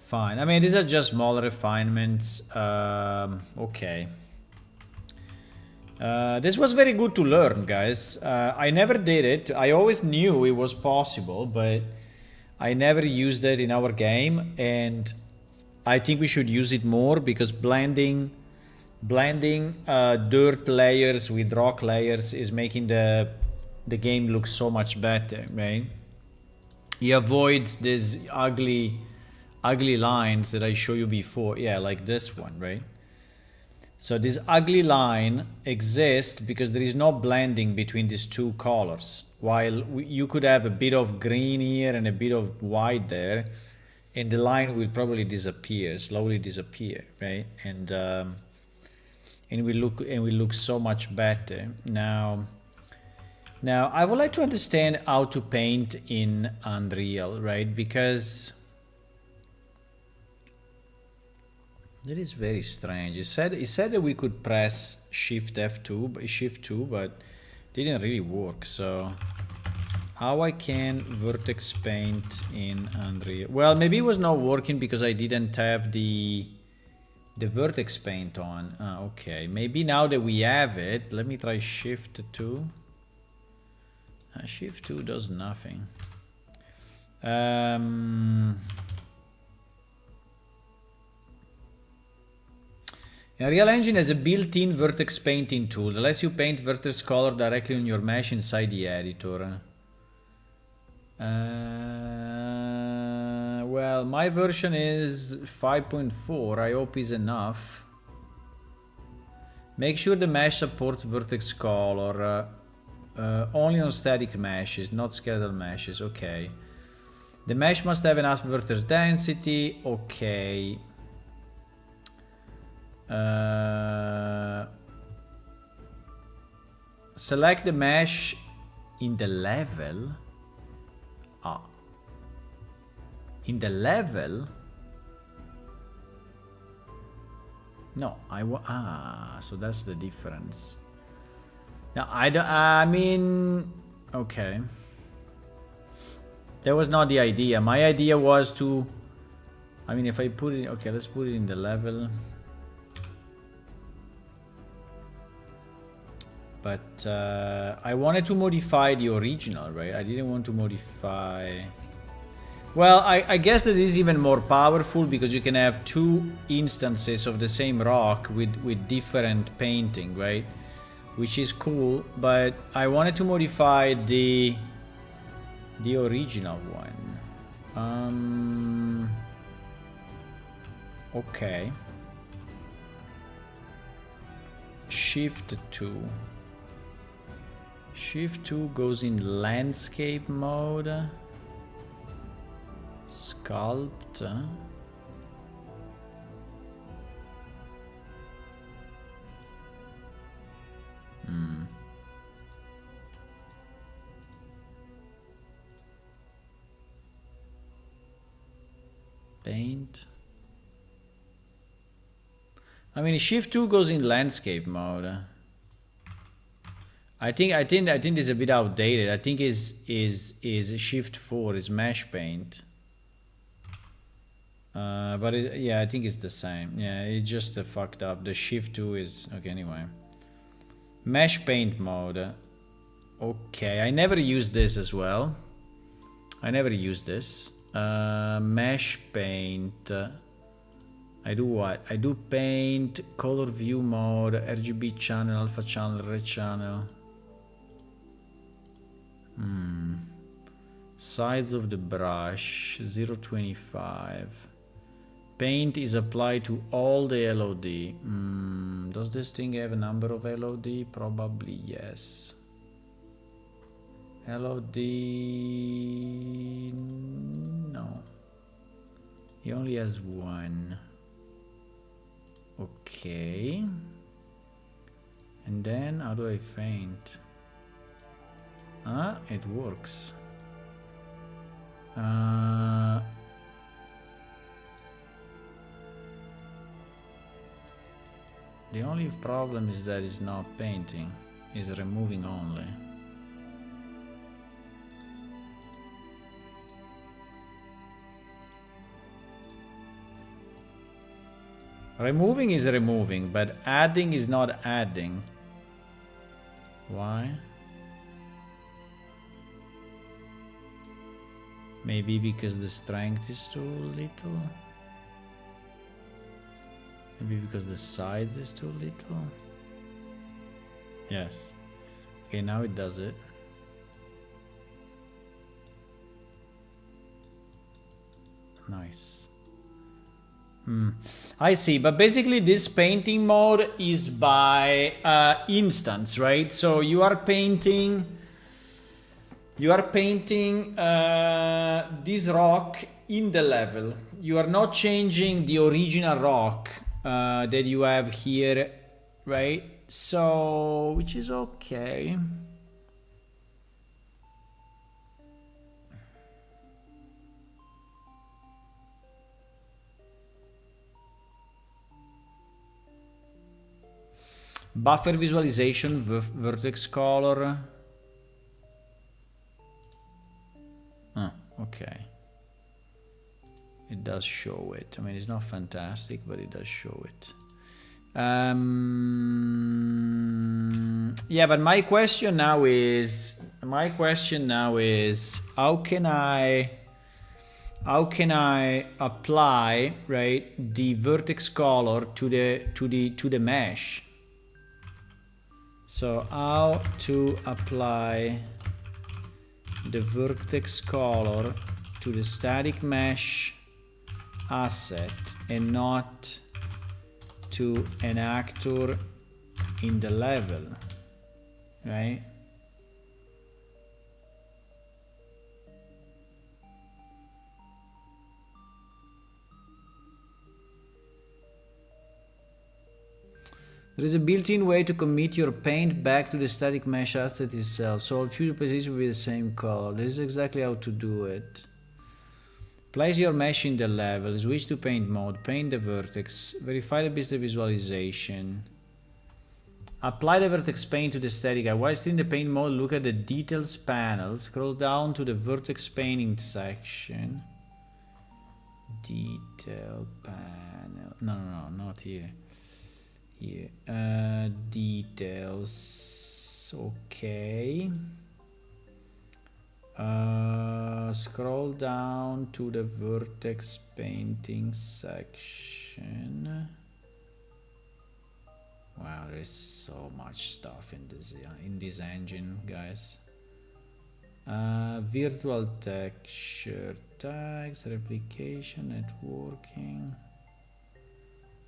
Speaker 1: Fine. I mean, these are just small refinements. Okay. This was very good to learn, guys. I never did it. I always knew it was possible, but I never used it in our game, and I think we should use it more because blending dirt layers with rock layers is making the game look so much better, right? It avoids this ugly ugly lines that I showed you before. Yeah, like this one, right? So this ugly line exists because there is no blending between these two colors. While you could have a bit of green here and a bit of white there, and the line will probably disappear, slowly disappear, right? And we look so much better now. Now I would like to understand how to paint in Unreal, right? Because that is very strange. It said that we could press Shift F2, but didn't really work. So how I can vertex paint in Unreal? Well, maybe it was not working because I didn't have the vertex paint on. Okay, maybe now that we have it, let me try Shift 2. Shift 2 does nothing. Unreal Engine has a built-in vertex painting tool that lets you paint vertex color directly on your mesh inside the editor. Well, my version is 5.4. I hope is enough. Make sure the mesh supports vertex color. Only on static meshes, not skeletal meshes. Okay. The mesh must have enough vertex density. Okay. Select the mesh in the level. In the level? No, so that's the difference. Now I mean, okay. That was not the idea. My idea was to, I mean, if I put it, okay, let's put it in the level. But I wanted to modify the original, right? I didn't want to modify. Well, I guess that is even more powerful because you can have two instances of the same rock with different painting, right? Which is cool, but I wanted to modify the original one. Okay. Shift 2. Shift 2 goes in landscape mode. Sculpt. Paint. I mean, Shift 2 goes in landscape mode. I think this is a bit outdated. I think is Shift 4 is mesh paint. But yeah, I think it's the same. Yeah, it's just fucked up. The Shift 2 is okay. Anyway, mesh paint mode. Okay, I never used this as well. I never used this. Mesh paint. I do what? I do paint, color view mode, RGB channel, alpha channel, red channel. Size of the brush 0.25. Paint is applied to all the LOD. Does this thing have a number of LOD? Probably yes. LOD, no. He only has one. Okay. And then how do I paint? It works. The only problem is that it's not painting, it's removing only. Removing is removing, but adding is not adding. Why? Maybe because the strength is too little? Maybe because the size is too little? Yes. Okay, now it does it. Nice. I see, but basically this painting mode is by instance, right? So you are painting this rock in the level. You are not changing the original rock that you have here, right? So, which is okay. Buffer visualization, vertex color. Ah, okay. It does show it. I mean, it's not fantastic, but it does show it. Yeah, but my question now is how can I apply, right, the vertex color to the mesh? So how to apply the vertex color to the static mesh asset and not to an actor in the level, right? There is a built-in way to commit your paint back to the static mesh asset itself, so all future positions will be the same color. This is exactly how to do it. Place your mesh in the level, switch to paint mode, paint the vertex, verify the business visualization. Apply the vertex paint to the static eye. While still in the paint mode, look at the details panel, scroll down to the vertex painting section. Detail panel, no, not here. Here, details, okay. Scroll down to the vertex painting section. Wow, there is so much stuff in this engine, guys. Virtual texture, tags, replication, networking.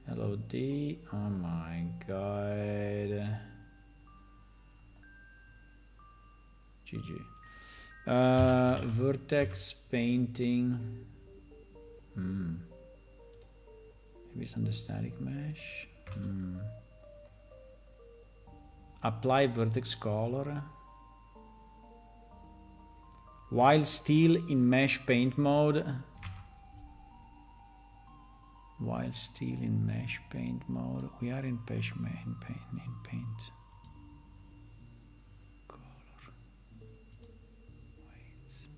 Speaker 1: LOD, oh my god. GG. Vertex painting. Maybe it's on the static mesh. Apply vertex color. While still in mesh paint mode. While still in mesh paint mode, we are in mesh paint. Color. Wait.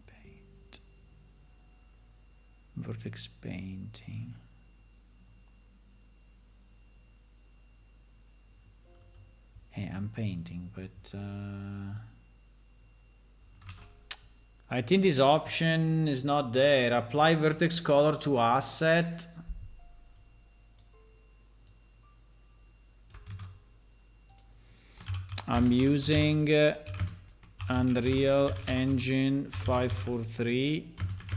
Speaker 1: Paint. Vertex painting. Hey, I'm painting, but I think this option is not there. Apply vertex color to asset. I'm using Unreal Engine 543.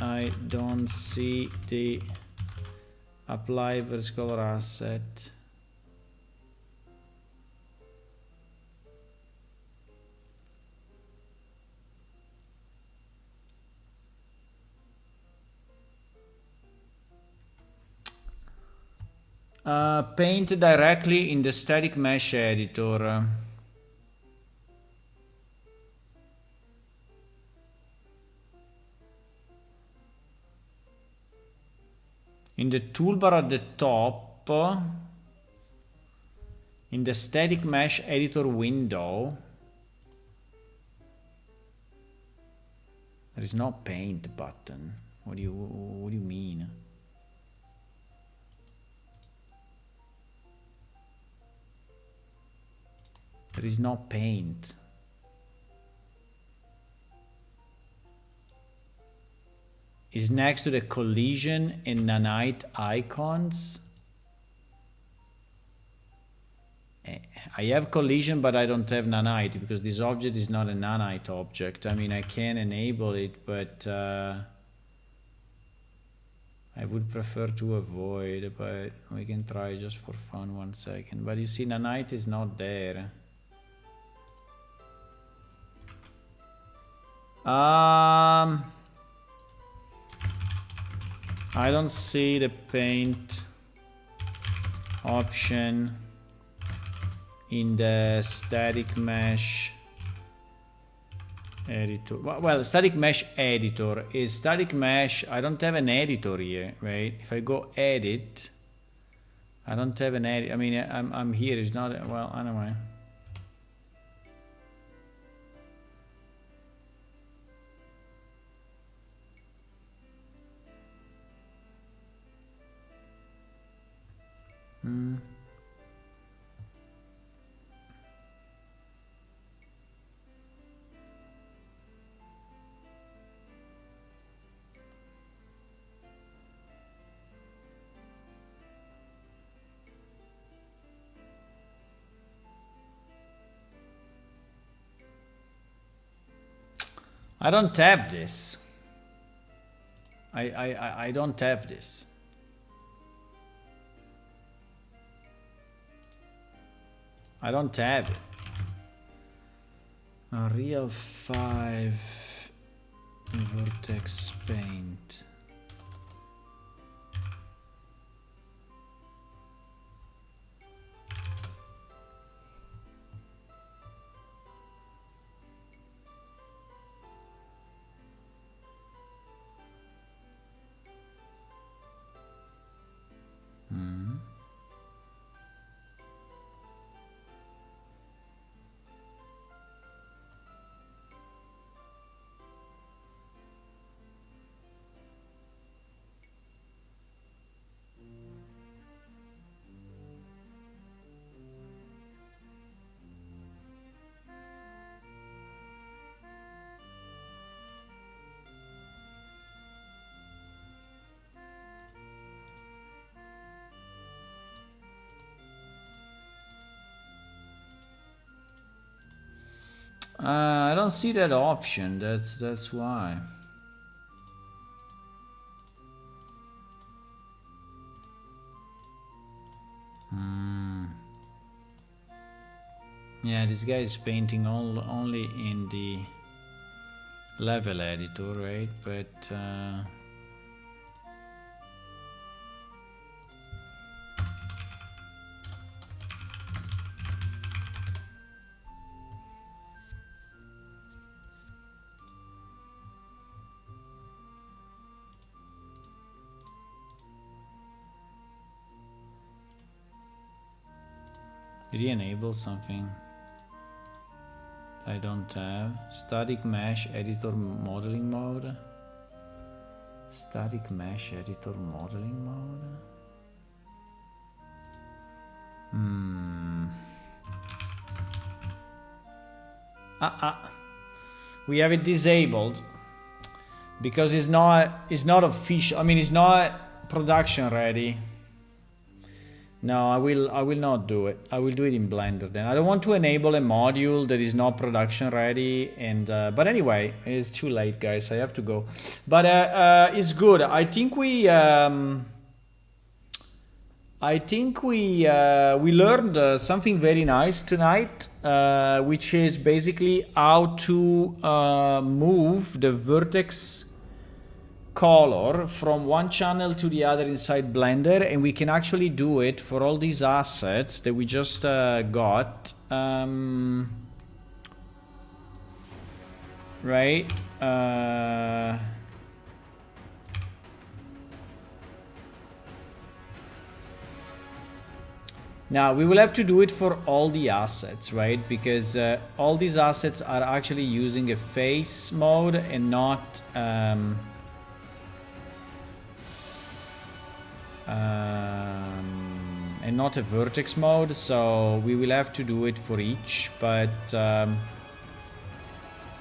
Speaker 1: I don't see the apply vertex color asset. Paint directly in the static mesh editor. In the toolbar at the top, in the static mesh editor window, there is no paint button. What do you mean? There is no paint. Is next to the collision and nanite icons. I have collision, but I don't have nanite because this object is not a nanite object. I mean, I can enable it, but I would prefer to avoid, but we can try just for fun 1 second. But you see, Nanite is not there. I don't see the paint option in the static mesh editor. Well, static mesh editor is static mesh. I don't have an editor here, right? If I go edit, I don't have an edit. I mean, I'm here. It's not, well, anyway. I don't have this. I don't have this. I don't have it. Unreal 5 Vertex Paint. I don't see that option. That's why. Yeah, this guy is painting only in the level editor, right? But did he enable something I don't have? Static mesh editor modeling mode. Static mesh editor modeling mode. We have it disabled because it's not official. I mean, it's not production ready. No, I will not do it. I will do it in Blender then. I don't want to enable a module that is not production ready. And but anyway, it's too late, guys. I have to go. But it's good. I think we learned something very nice tonight, which is basically how to move the vertex color from one channel to the other inside Blender, and we can actually do it for all these assets that we just got, right? Now we will have to do it for all the assets, right? Because all these assets are actually using a face mode and not a vertex mode, so we will have to do it for each, but to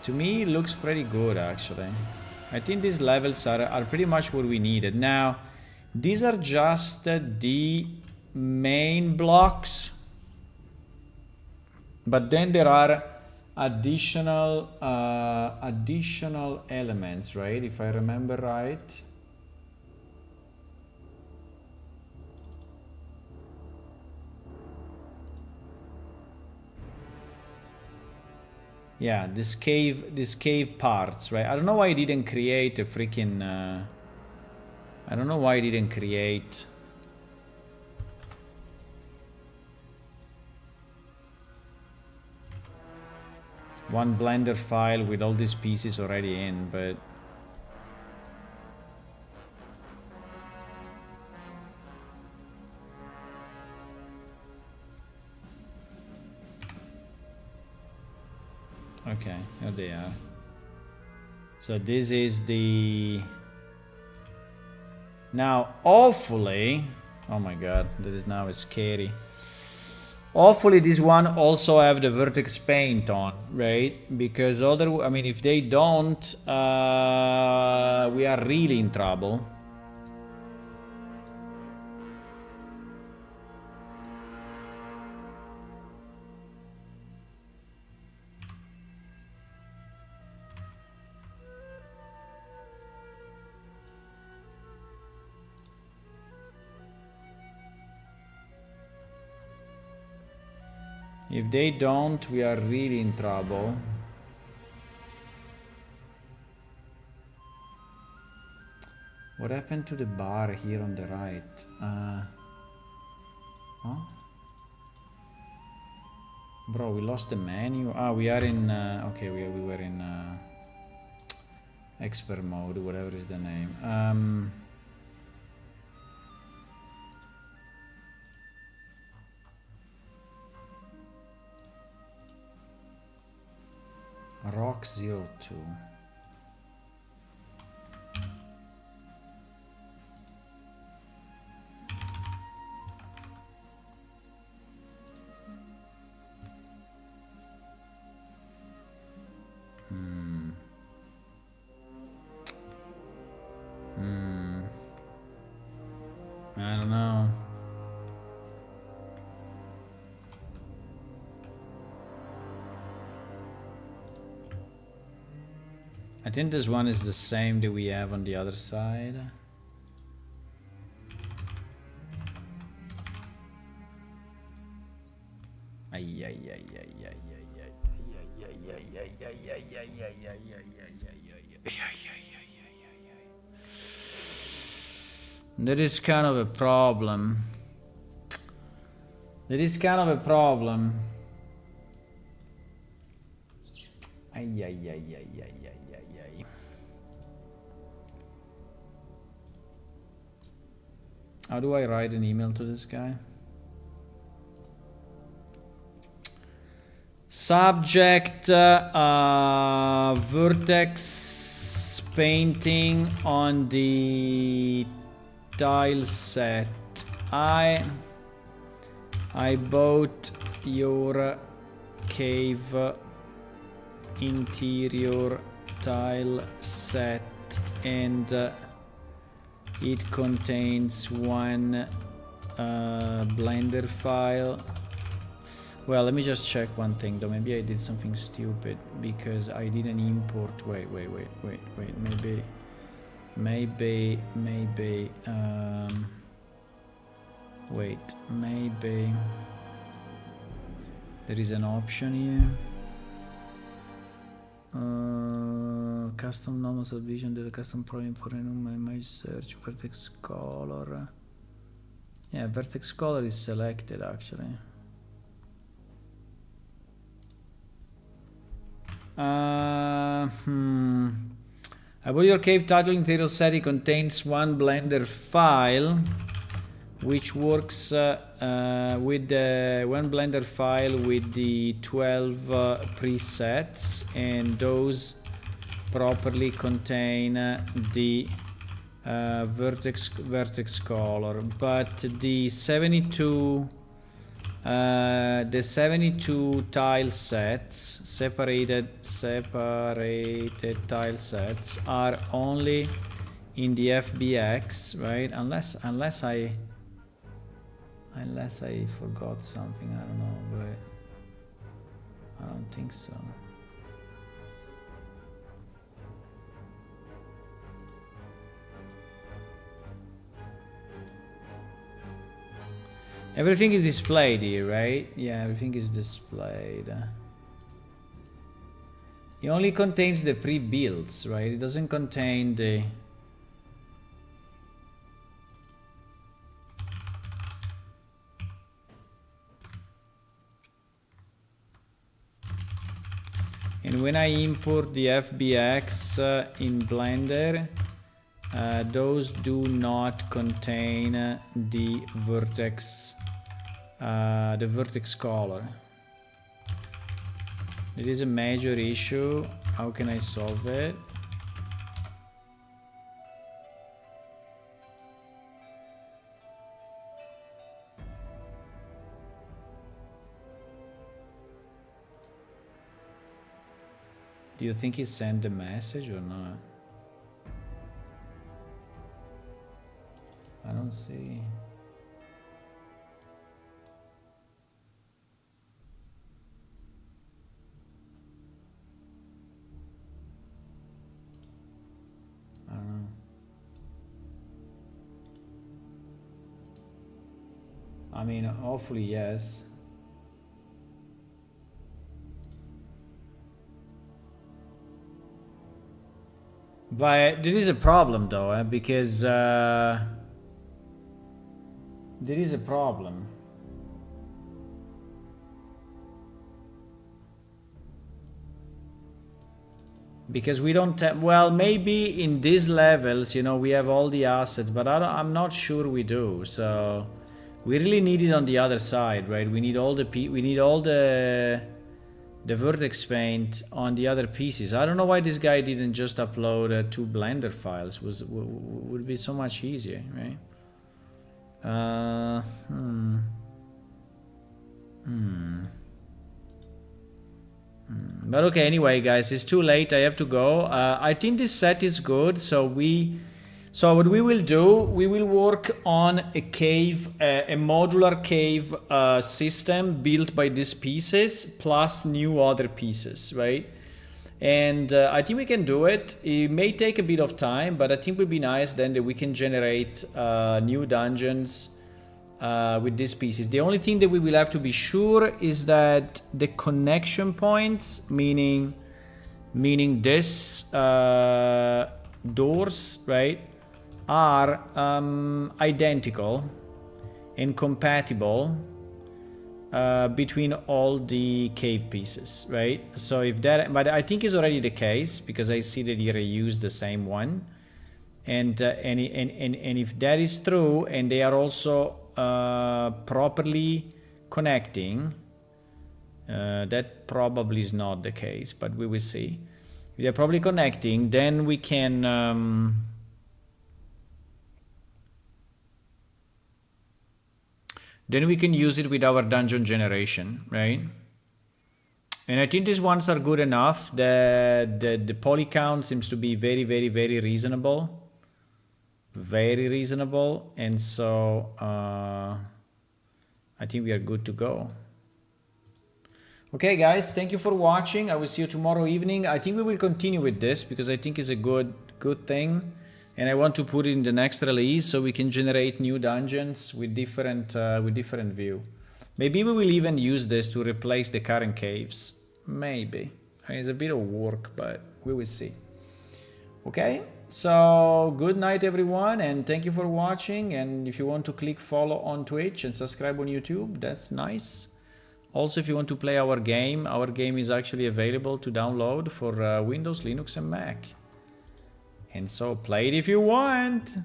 Speaker 1: me it looks pretty good actually. I think these levels are pretty much what we needed. Now these are just the main blocks, but then there are additional elements, right? If I remember right. Yeah, this cave parts, right? I don't know why I didn't create a freaking I don't know why I didn't create one Blender file with all these pieces already in, but okay, here they are. So this is the... Now, hopefully... Oh my god, that is now scary. Hopefully this one also have the vertex paint on, right? Because other, I mean, if they don't, we are really in trouble. If they don't, we are really in trouble. What happened to the bar here on the right? Huh? Bro, we lost the menu. Ah, we are in... okay, we were in expert mode, whatever is the name. Rock 02. I don't know. I think this one is the same that we have on the other side. That is kind of a problem. That is kind of a problem. How do I write an email to this guy? Subject vertex painting on the tile set. I bought your cave interior tile set and it contains one Blender file. Well, let me just check one thing though. Maybe I did something stupid because I didn't import. Wait. Maybe. Wait, maybe there is an option here. Custom normal subdivision, the custom point for an image search, vertex color. Yeah, vertex color is selected actually. I bought your cave title interior set. It contains one Blender file which works with the one Blender file with the 12 presets, and those properly contain the vertex color, but the 72 tile sets, separated tile sets, are only in the FBX, right? Unless I forgot something, I don't know, but I don't think so. Everything is displayed here, right? Yeah, everything is displayed. It only contains the pre-builds, right? It doesn't contain the... And when I import the FBX in Blender, those do not contain the vertex color. It is a major issue. How can I solve it? Do you think he sent the message or not? I don't see. I don't know. I mean, hopefully yes. But there is a problem though, because there is a problem. Because we don't have, well, maybe in these levels, you know, we have all the assets, but I'm not sure we do. So we really need it on the other side, right? We need all the vertex paint on the other pieces. I don't know why this guy didn't just upload 2 Blender files. Would be so much easier, right? But okay, anyway, guys, it's too late. I have to go. I think this set is good. So what we will do, we will work on a cave, a modular cave system built by these pieces plus new other pieces, right? And I think we can do it. It may take a bit of time, but I think it would be nice then that we can generate new dungeons with these pieces. The only thing that we will have to be sure is that the connection points, meaning this doors, right, are identical and compatible between all the cave pieces, right? So if that, but I think is already the case because I see that he reused the same one, and if that is true and they are also properly connecting, that probably is not the case, but we will see. If they're probably connecting, then we can use it with our dungeon generation, right? And I think these ones are good enough. The poly count seems to be very, very, very reasonable. Very reasonable. And so I think we are good to go. Okay, guys, thank you for watching. I will see you tomorrow evening. I think we will continue with this because I think it's a good thing. And I want to put it in the next release so we can generate new dungeons with different view. Maybe we will even use this to replace the current caves. Maybe. I mean, it's a bit of work, but we will see. Okay, so good night, everyone, and thank you for watching. And if you want to click follow on Twitch and subscribe on YouTube, that's nice. Also, if you want to play our game is actually available to download for Windows, Linux, and Mac. And so play it if you want.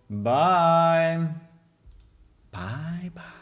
Speaker 1: Bye. Bye bye.